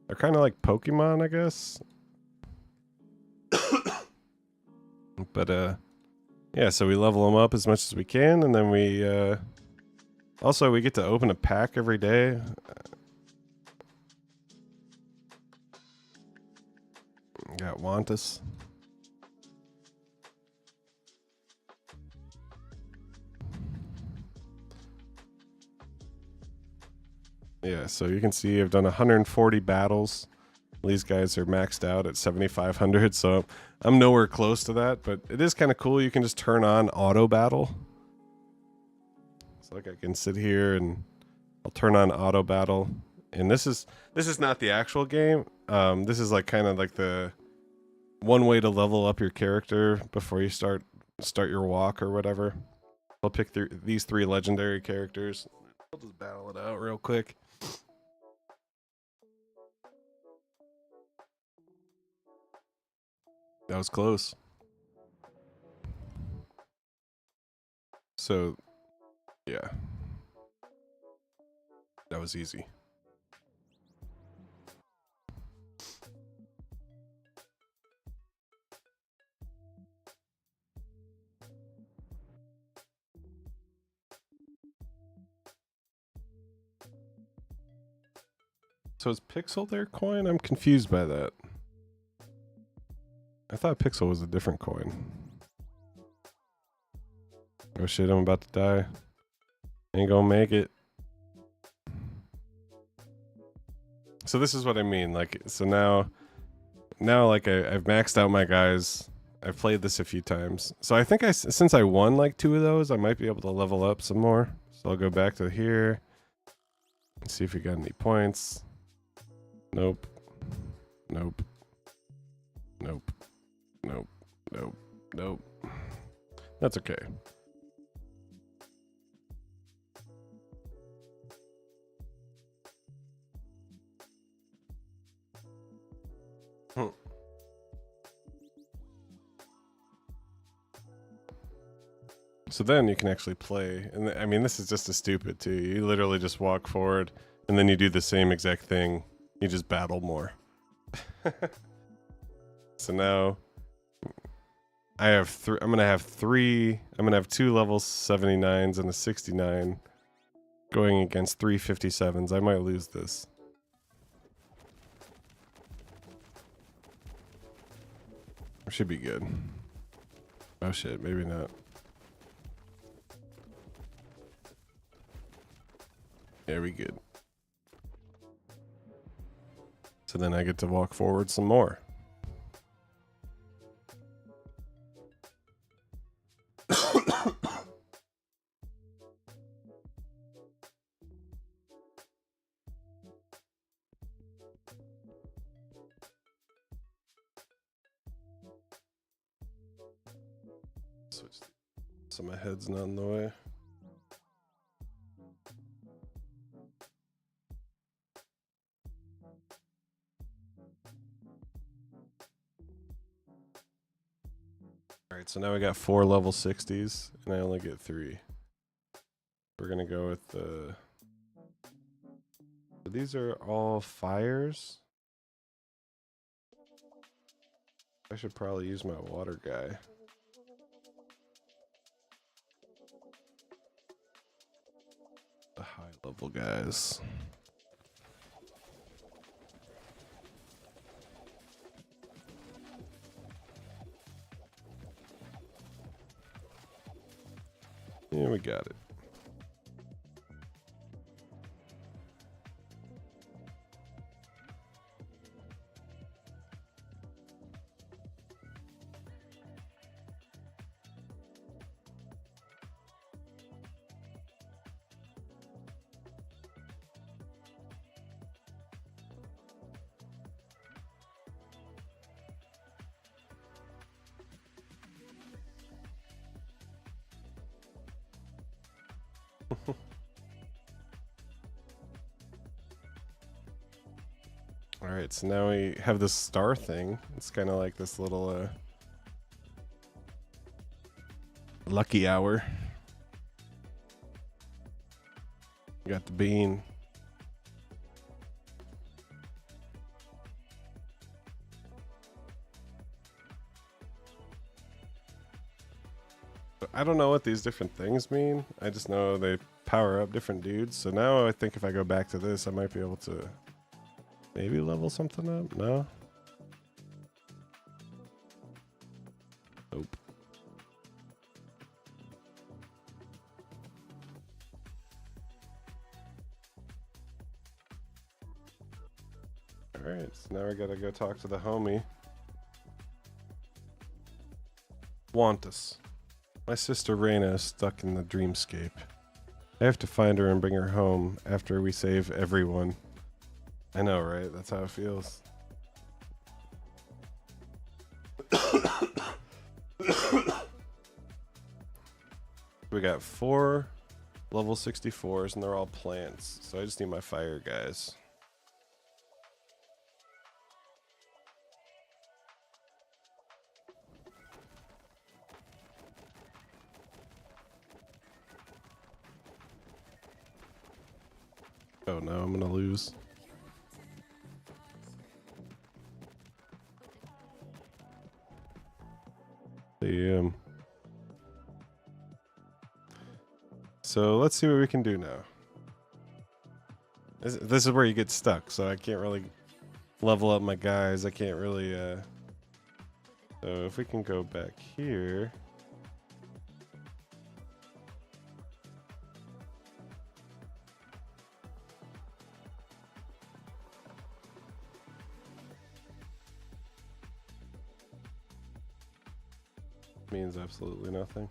They're kind of like Pokemon, I guess. But yeah, so we level them up as much as we can, and then we also we get to open a pack every day. Got Wantus. Yeah, so you can see I've done 140 battles. These guys are maxed out at 7,500, so I'm nowhere close to that, but it is kind of cool. You can just turn on auto battle. So like I can sit here and I'll turn on auto battle, and this is not the actual game. This is like kind of like the one way to level up your character before you start your walk or whatever. I'll pick these 3 legendary characters. I'll just battle it out real quick. That was close. So, yeah. That was easy. So is Pixel their coin? I'm confused by that. I thought Pixel was a different coin. Oh shit, I'm about to die. Ain't gonna make it. So this is what I mean. Like, so now like I've maxed out my guys. I've played this a few times. So I think since I won like 2 of those, I might be able to level up some more. So I'll go back to here and see if we got any points. Nope. Nope. Nope. Nope. Nope. Nope. That's okay. So then you can actually play, and I mean this is just as stupid too. You literally just walk forward, and then you do the same exact thing. You just battle more. So now I have I'm gonna have 2 level 79s and a 69 going against 3 57s. I might lose this. Should be good. Oh shit, maybe not. Yeah, we good. So then I get to walk forward some more. Switch so my head's not in the way. Alright, so now we got 4 level 60s, and I only get 3. We're gonna go with the... So these are all fires. I should probably use my water guy. The high level guys. Yeah, we got it. Alright, so now we have this star thing. It's kind of like this little lucky hour. We got the bean. I don't know what these different things mean. I just know they power up different dudes. So now I think if I go back to this, I might be able to maybe level something up. No? Nope. Alright, so now we gotta go talk to the homie. Want us. My sister Reyna is stuck in the dreamscape. I have to find her and bring her home after we save everyone. I know, right? That's how it feels. We got 4 level 64s and they're all plants. So I just need my fire guys. Oh no, I'm gonna lose. Damn. So let's see what we can do now. This is where you get stuck, so I can't really level up my guys. I can't really, so if we can go back here. Means absolutely nothing.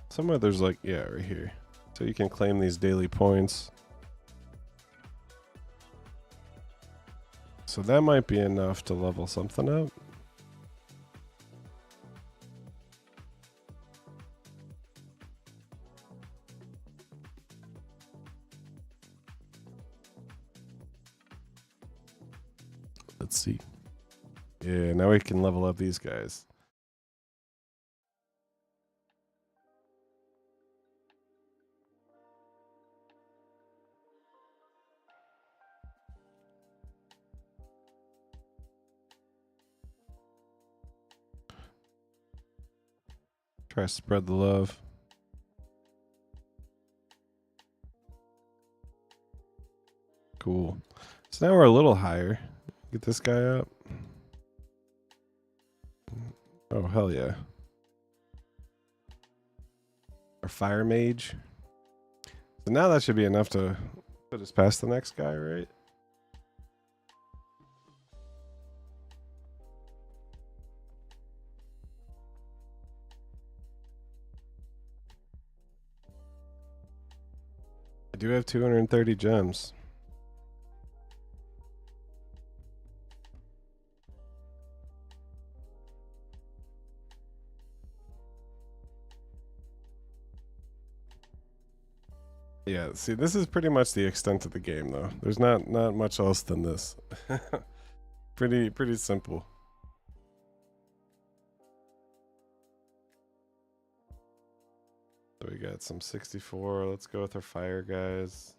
Somewhere there's like, yeah, right here. So you can claim these daily points. So that might be enough to level something up. Let's see. Yeah, now we can level up these guys. Try to spread the love. Cool. So now we're a little higher. Get this guy up. Oh, hell yeah. Our fire mage. So now that should be enough to put us past the next guy, right? I do have 230 gems. Yeah, see, this is pretty much the extent of the game, though. There's not much else than this. Pretty simple. So we got some 64. Let's go with our fire guys.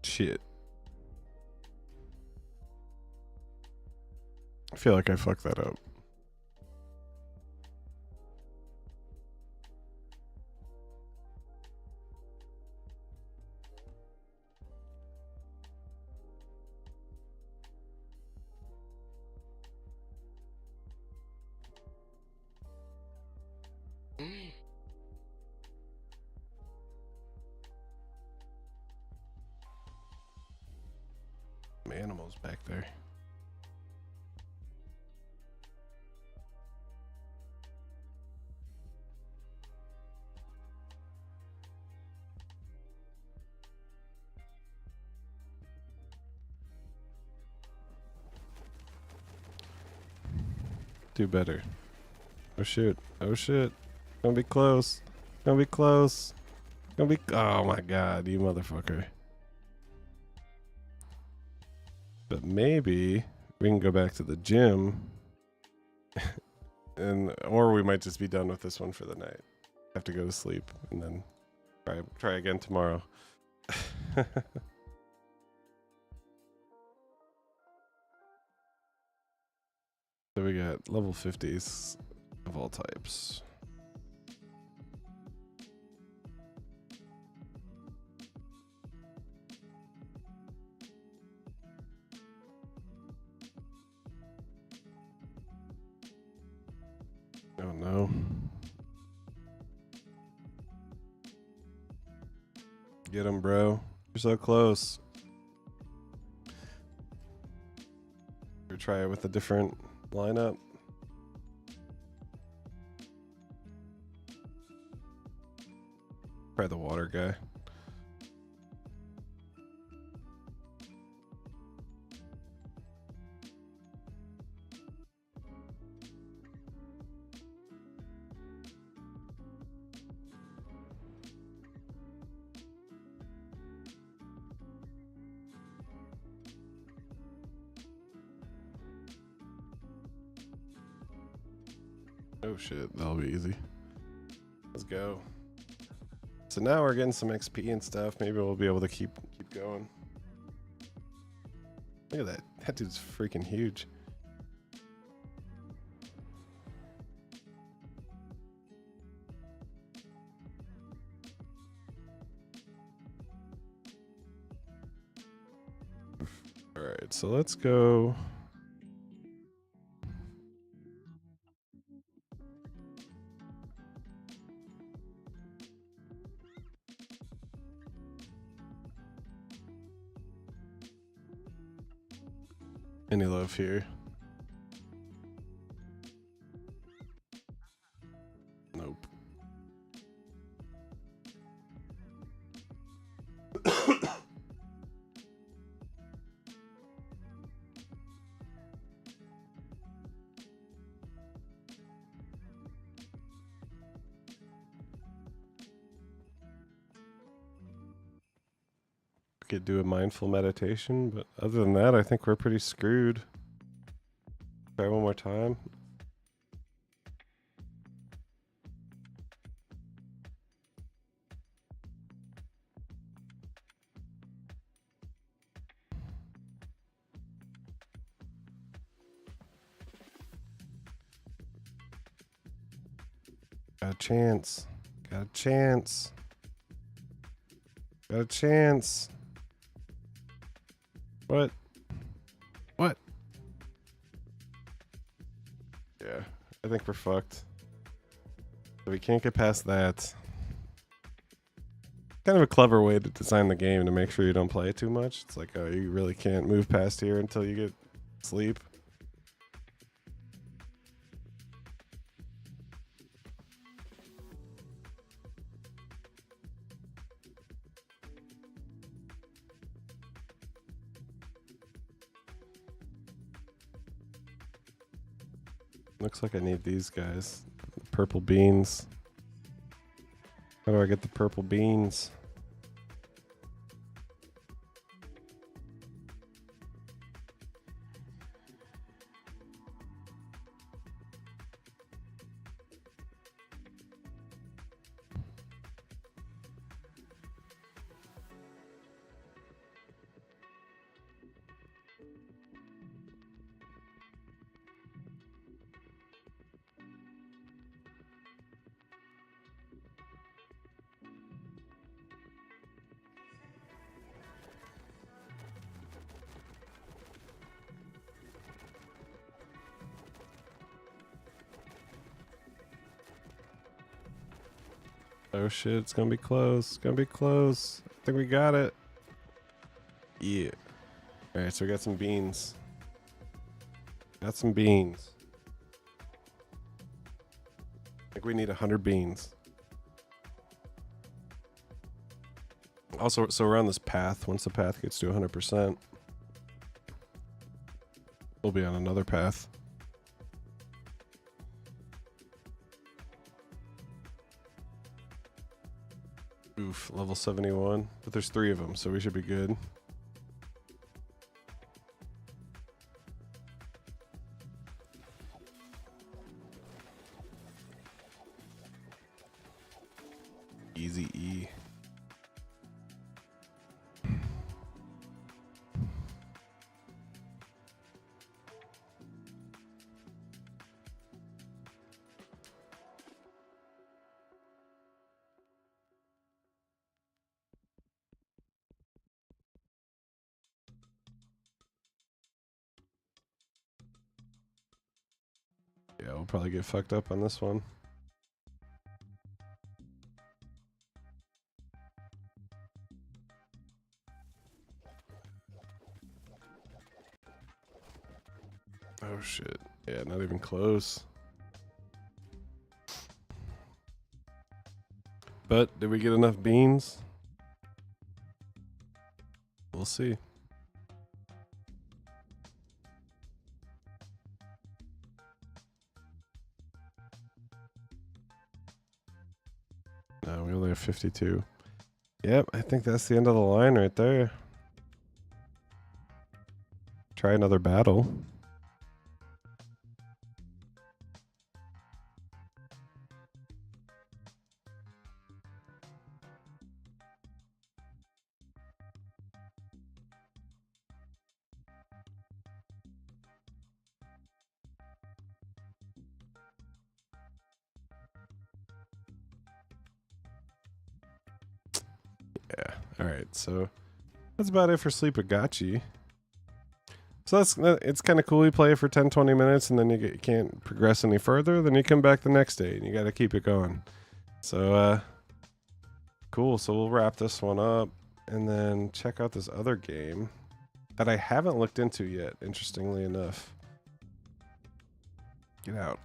Shit. I feel like I fucked that up. animals back there. Do better. Oh shit. Oh shit. Gonna be close. Gonna be close. Gonna be. Oh my god, you motherfucker. But maybe we can go back to the gym. Or we might just be done with this one for the night. Have to go to sleep and then try again tomorrow. So we got level 50s of all types. Oh no. Get him, bro. You're so close. We'll try it with a different lineup. Try the water guy. Oh shit, that'll be easy. Let's go. So now we're getting some XP and stuff. Maybe we'll be able to keep going. Look at that. That dude's freaking huge. Alright, so let's go. Any love here? Nope. Could do a mindful meditation, but other than that, I think we're pretty screwed. Try one more time. Got a chance. Got a chance. Got a chance. What? What? Yeah, I think we're fucked. So we can't get past that. Kind of a clever way to design the game to make sure you don't play it too much. It's like, oh, you really can't move past here until you get sleep. Looks like I need these guys. Purple beans. How do I get the purple beans? Oh shit, it's gonna be close. It's gonna be close. I think we got it. Yeah. All right, so we got some beans. Got some beans. I think we need 100 beans. Also, so we're on this path. Once the path gets to 100%, we'll be on another path. Oof, level 71. But there's 3 of them, so we should be good. Easy E. Yeah, we'll probably get fucked up on this one. Oh shit. Yeah, not even close. But did we get enough beans? We'll see. No, we only have 52. Yep, I think that's the end of the line right there. Try another battle. Yeah. All right. So that's about it for Sleepagachi. So it's kind of cool. You play it for 10, 20 minutes and then you can't progress any further. Then you come back the next day and you got to keep it going. So, cool. So we'll wrap this one up and then check out this other game that I haven't looked into yet, interestingly enough. Get out.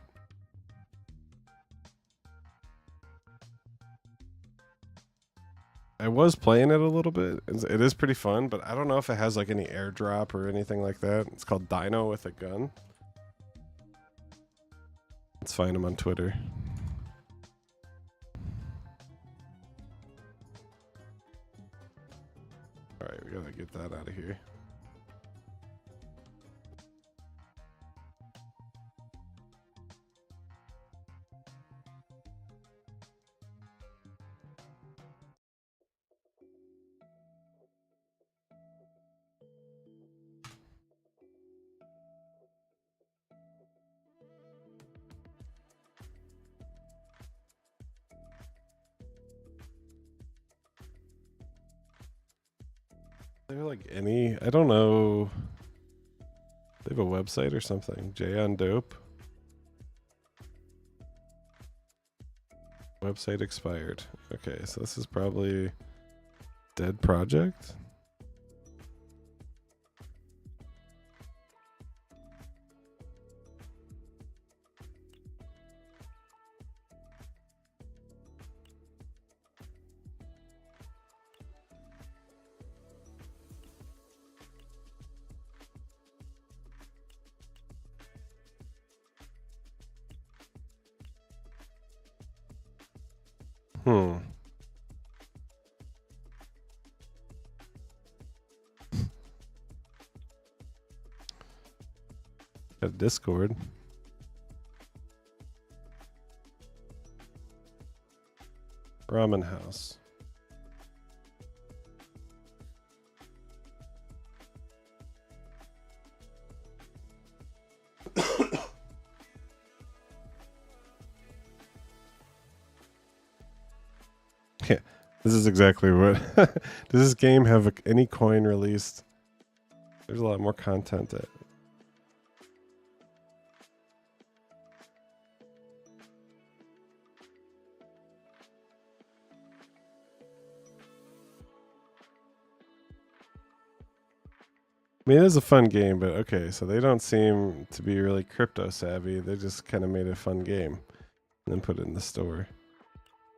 I was playing it a little bit. It is pretty fun, but I don't know if it has like any airdrop or anything like that. It's called Dino with a Gun. Let's find him on Twitter. All right, we gotta get that out of here. They're like any, I don't know. They have a website or something. Jay on Dope. Website expired. Okay, so this is probably dead project. Hmm. Got Discord. Ramen House. Yeah, this is exactly what. Does this game have any coin released? There's a lot more content that. I mean, it is a fun game, but okay, so they don't seem to be really crypto savvy. They just kind of made a fun game and then put it in the store.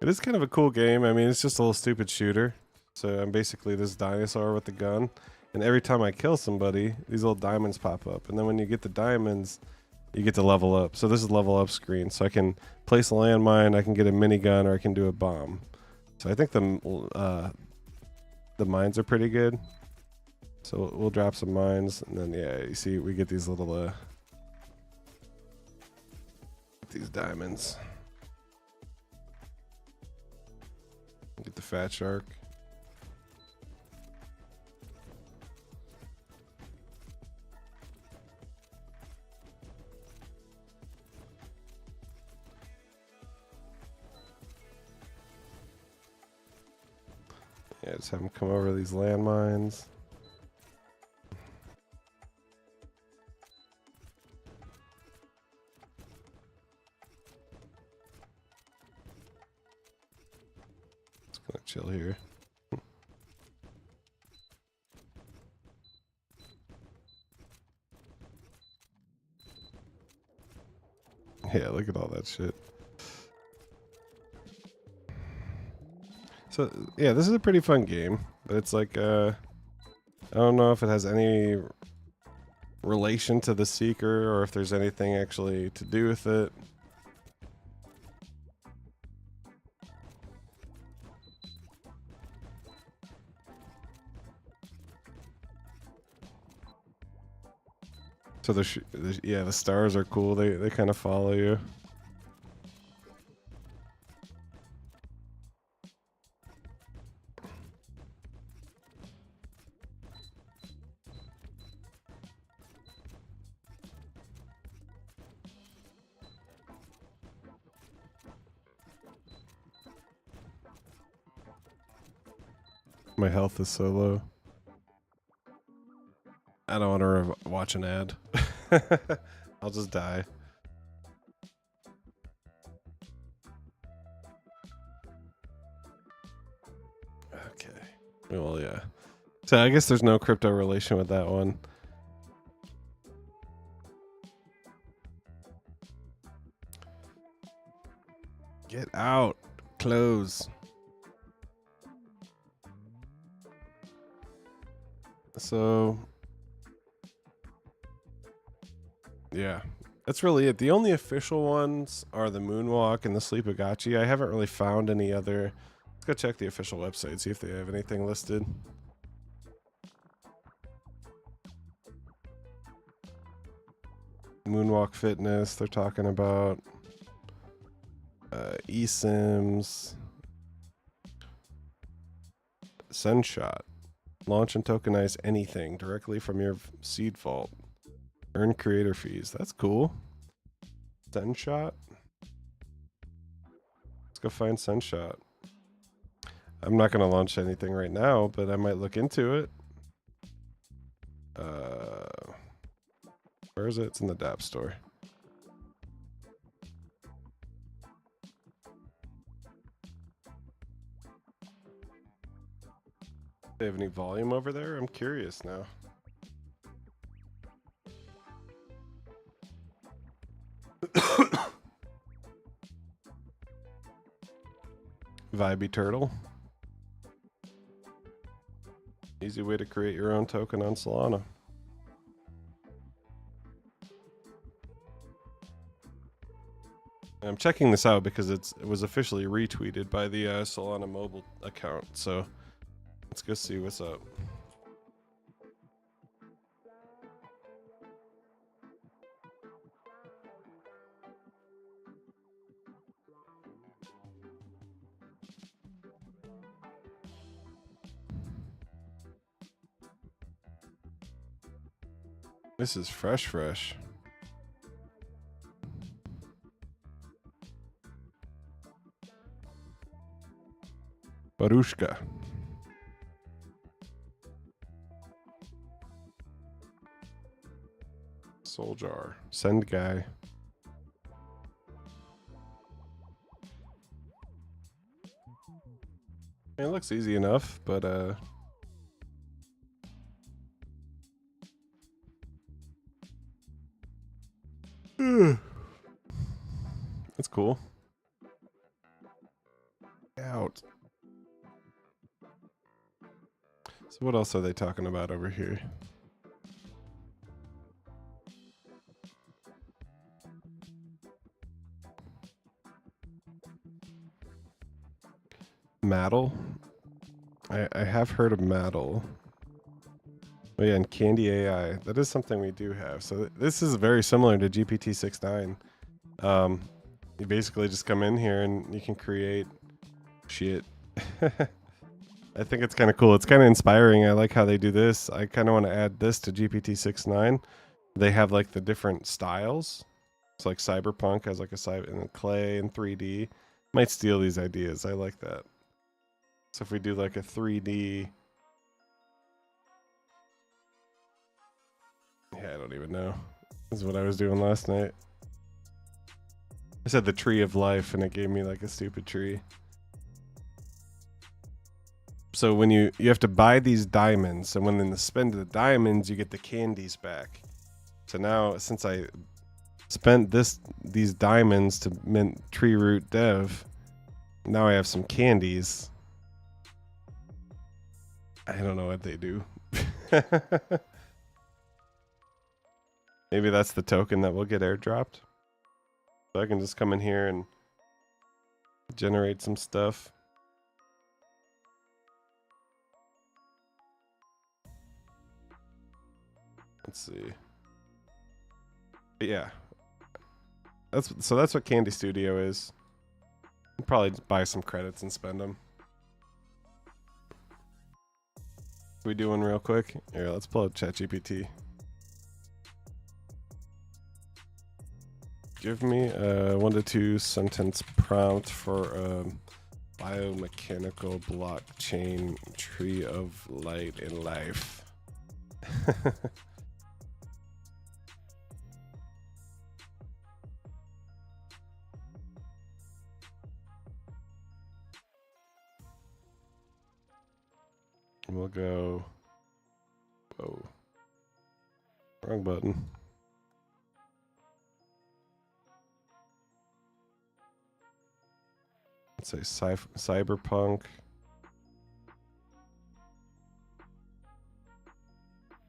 It is kind of a cool game. I mean, it's just a little stupid shooter. So I'm basically this dinosaur with a gun, and every time I kill somebody, these little diamonds pop up. And then when you get the diamonds, you get to level up. So this is level up screen. So I can place a landmine, I can get a minigun, or I can do a bomb. So I think the mines are pretty good. So we'll drop some mines, and then yeah, you see we get these little these diamonds. Get the fat shark. Yeah, just have them come over these landmines. Just gonna chill here. Yeah, look at all that shit. So yeah, this is a pretty fun game, but it's like I don't know if it has any relation to the Seeker or if there's anything actually to do with it. So yeah, the stars are cool. They kind of follow you. My health is so low. I don't want to watch an ad. I'll just die. Okay. Well, yeah. So I guess there's no crypto relation with that one. Get out. Close. So yeah, that's really it. The only official ones are the Moonwalk and the Sleepagachi. I haven't really found any other. Let's go check the official website, see if they have anything listed. Moonwalk Fitness, they're talking about eSIMs, Sunshot. Launch and tokenize anything directly from your seed vault. Earn creator fees. That's cool. Sunshot. Let's go find Sunshot. I'm not going to launch anything right now, but I might look into it. Where is it? It's in the dApp store. They have any volume over there? I'm curious now. Vibey Turtle. Easy way to create your own token on Solana. I'm checking this out because it was officially retweeted by the Solana mobile account. So let's go see what's up. This is fresh. Barushka. Soul jar. Send guy. It looks easy enough, but That's cool. Out. So what else are they talking about over here? Maddle? I have heard of Maddle. Oh yeah, and Candy AI. That is something we do have. So this is very similar to GPT-6.9. You basically just come in here and you can create shit. I think it's kind of cool. It's kind of inspiring. I like how they do this. I kind of want to add this to GPT-6.9. They have like the different styles. It's like Cyberpunk has like a and clay and 3D. Might steal these ideas. I like that. So if we do like a 3D, yeah, I don't even know. This is what I was doing last night. I said the tree of life and it gave me like a stupid tree. So when you have to buy these diamonds, and when you spend the diamonds, you get the candies back. So now, since I spent these diamonds to mint TreeRoot dev, now I have some candies. I don't know what they do. Maybe that's the token that will get airdropped. So I can just come in here and generate some stuff. Let's see. But yeah. That's what Candy Studio is. I'll probably just buy some credits and spend them. Can we do one real quick? Here, let's pull up ChatGPT. Give me a 1 to 2 sentence prompt for a biomechanical blockchain tree of light and life. We'll go. Whoa. Wrong button. Let's say cyberpunk.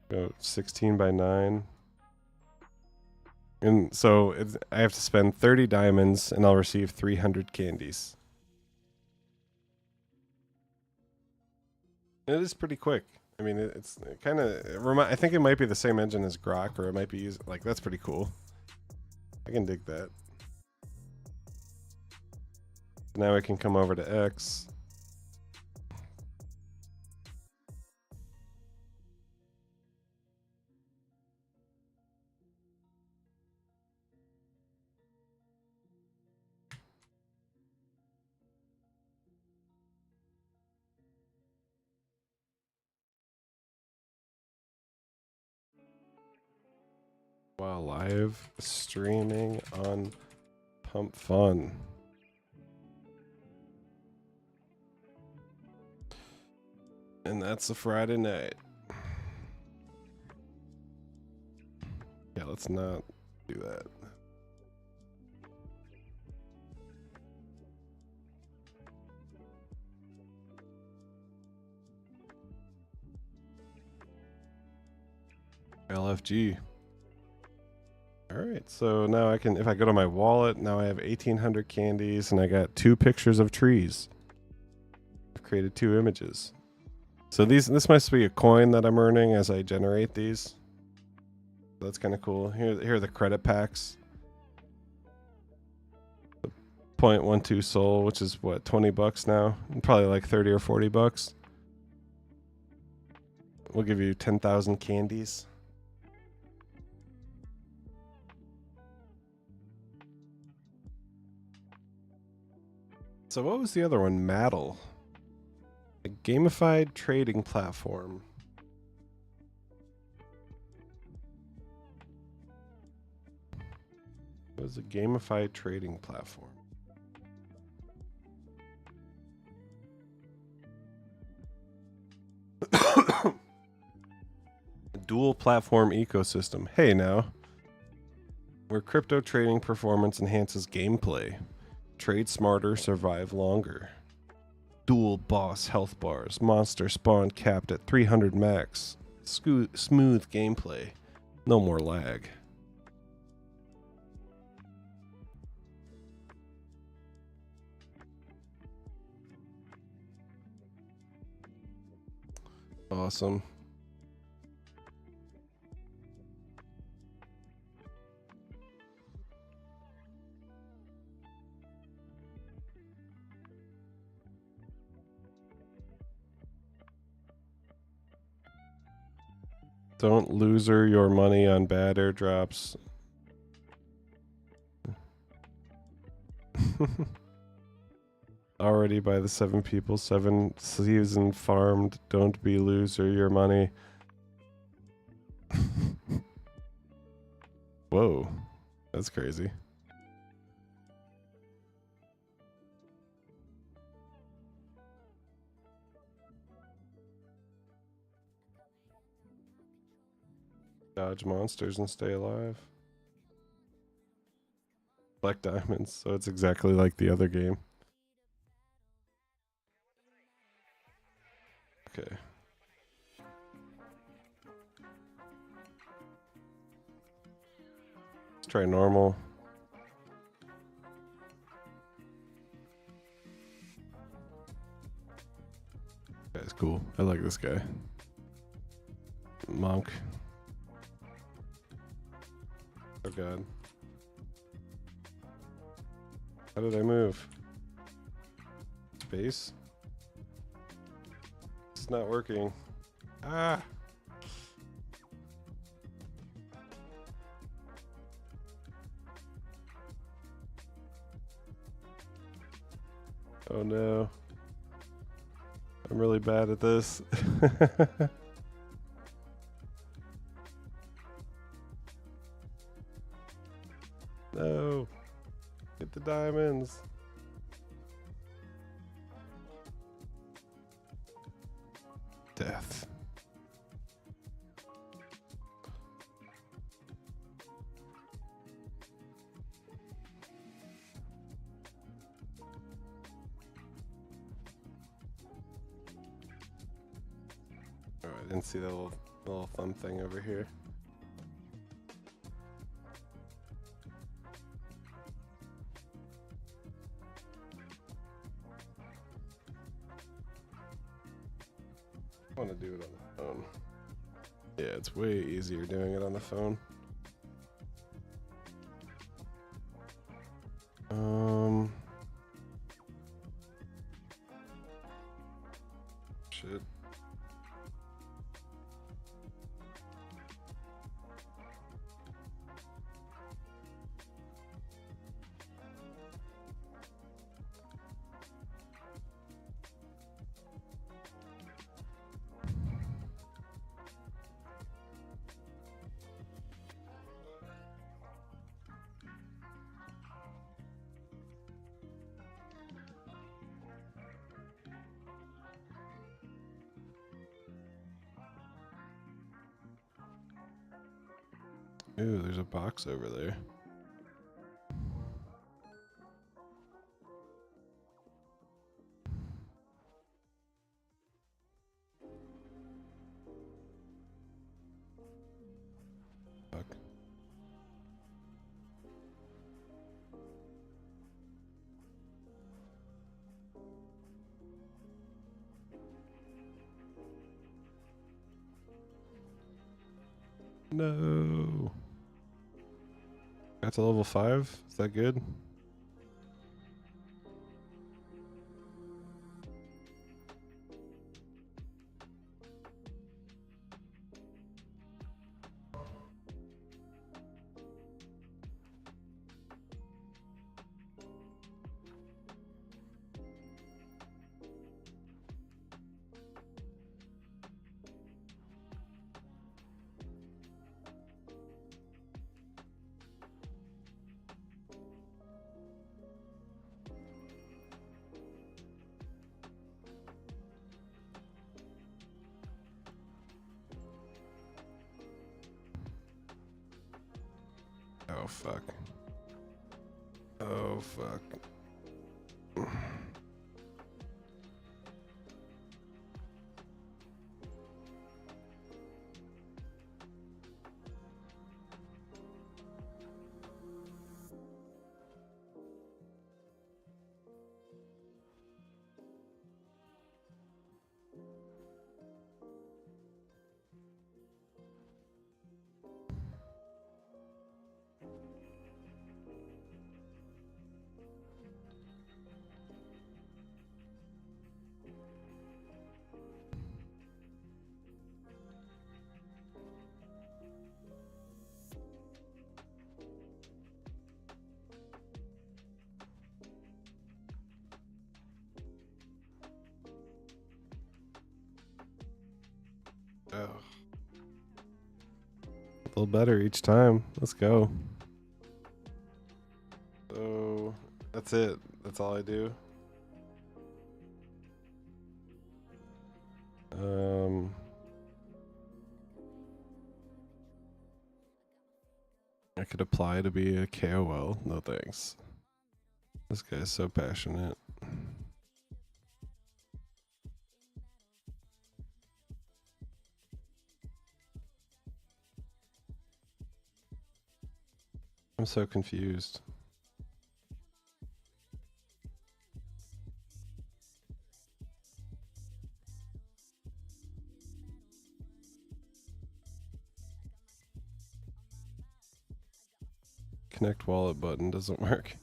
Go 16 by 9. And so I have to spend 30 diamonds and I'll receive 300 candies. It is pretty quick. I mean, it's kind of. I think it might be the same engine as Grok, or it might be used. Like, that's pretty cool. I can dig that. Now I can come over to X. Wow, live streaming on Pump Fun. And that's a Friday night. Yeah, let's not do that. LFG. All right, so now I can, if I go to my wallet, now I have 1,800 candies and I got 2 pictures of trees. I've created 2 images. So this must be a coin that I'm earning as I generate these. That's kind of cool. Here are the credit packs. The 0.12 Sol, which is what, 20 bucks now? Probably like 30 or 40 bucks. We'll give you 10,000 candies. So what was the other one? Maddle. A gamified trading platform. It was a gamified trading platform. A dual platform ecosystem. Hey now. where crypto trading performance enhances gameplay. Trade smarter, survive longer. Dual boss health bars, monster spawn capped at 300 max. Smooth gameplay, no more lag. Awesome. Don't loser your money on bad airdrops. Already by the 7 people, 7 season farmed. Don't be loser your money. Whoa, that's crazy. Dodge monsters and stay alive. Black diamonds, so it's exactly like the other game. Okay. Let's try normal. Guy's cool. I like this guy. Monk. Oh god. How did I move? Space? It's not working. Ah! Oh no. I'm really bad at this. No. Get the diamonds. Death. Oh, I didn't see that little thumb thing over here. I want to do it on the phone. Yeah, it's way easier doing it on the phone. Shit. Ooh, there's a box over there. Fuck. No. Got to level 5? Is that good? Oh, fuck. Oh, fuck. Oh. A little better each time. Let's go. So that's it. That's all I do. I could apply to be a KOL. No thanks. This guy's so passionate. I'm so confused. Connect wallet button doesn't work.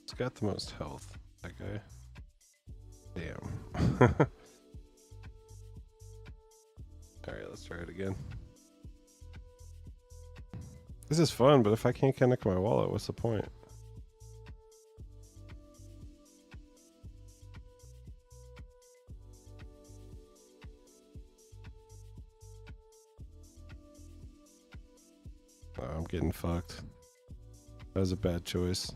It's got the most health. That guy. Damn. Alright, let's try it again. This is fun, but if I can't connect my wallet, what's the point? Oh, I'm getting fucked. That was a bad choice.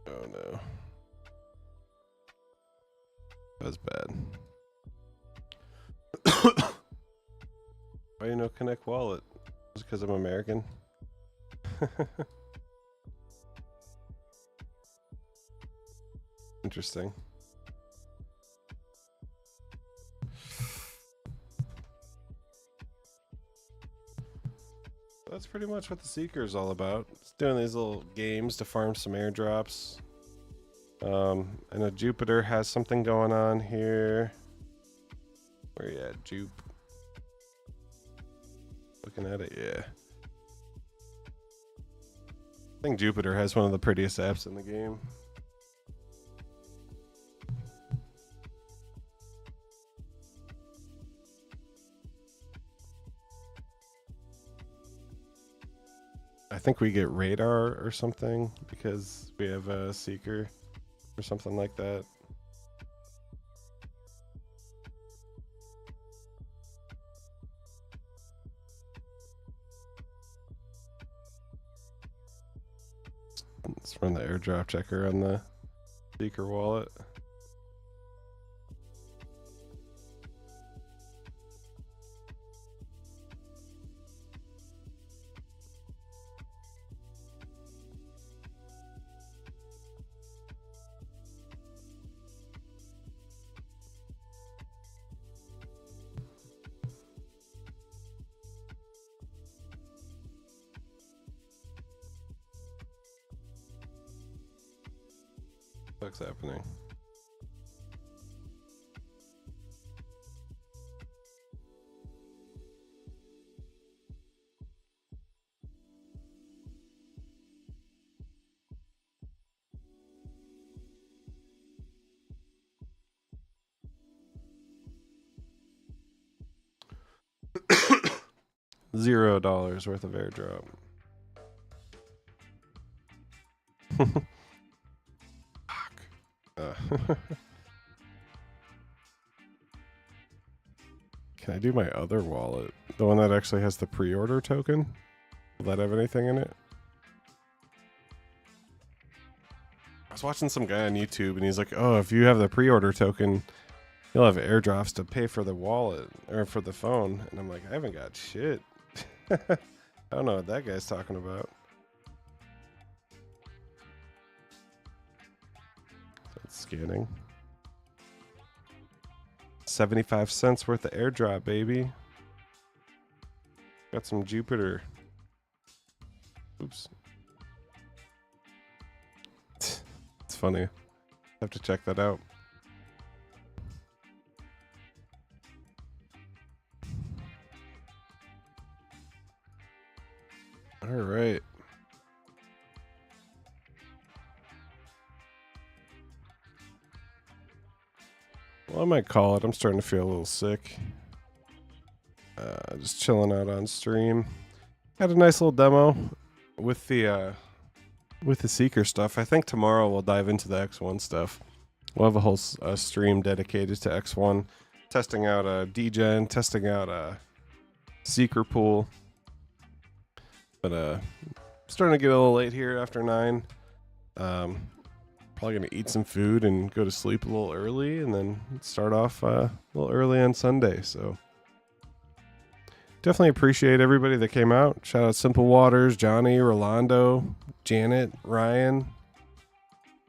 Oh no. That was bad. Why you no connect wallet? Just because I'm American? Interesting. That's pretty much what the Seeker is all about. It's doing these little games to farm some airdrops. I know Jupiter has something going on here. Where you at, Jupe? Looking at it, yeah. I think Jupiter has one of the prettiest apps in the game. I think we get radar or something because we have a Seeker or something like that. Let's run the airdrop checker on the Seeker wallet. What's happening? $0 worth of airdrop. Can I do my other wallet? The one that actually has the pre-order token? Will that have anything in it? I was watching some guy on YouTube and he's like, oh, if you have the pre-order token, you'll have airdrops to pay for the wallet or for the phone. And I'm like, I haven't got shit. I don't know what that guy's talking about. That's scanning. 75 cents worth of airdrop, baby. Got some Jupiter. Oops. It's funny. Have to check that out. All right. Well, I might call it. I'm starting to feel a little sick. Just chilling out on stream. Had a nice little demo with the Seeker stuff. I think tomorrow we'll dive into the X1 stuff. We'll have a whole stream dedicated to X1, testing out DGen, testing out Seeker pool. But starting to get a little late here after 9. Probably gonna eat some food and go to sleep a little early, and then start off a little early on Sunday. So definitely appreciate everybody that came out. Shout out Simple Waters, Johnny, Rolando, Janet, Ryan,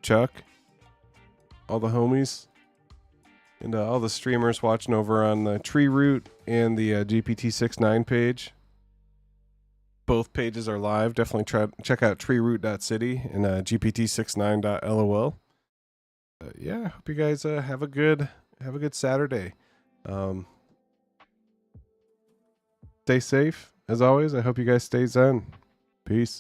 Chuck, all the homies, and all the streamers watching over on the TreeRoot and the GPT-6.9 page. Both pages are live. Definitely check out TreeRoot.City and GPT-6.9.lol. Yeah, I hope you guys have a good Saturday. Stay safe as always. I hope you guys stay zen. Peace.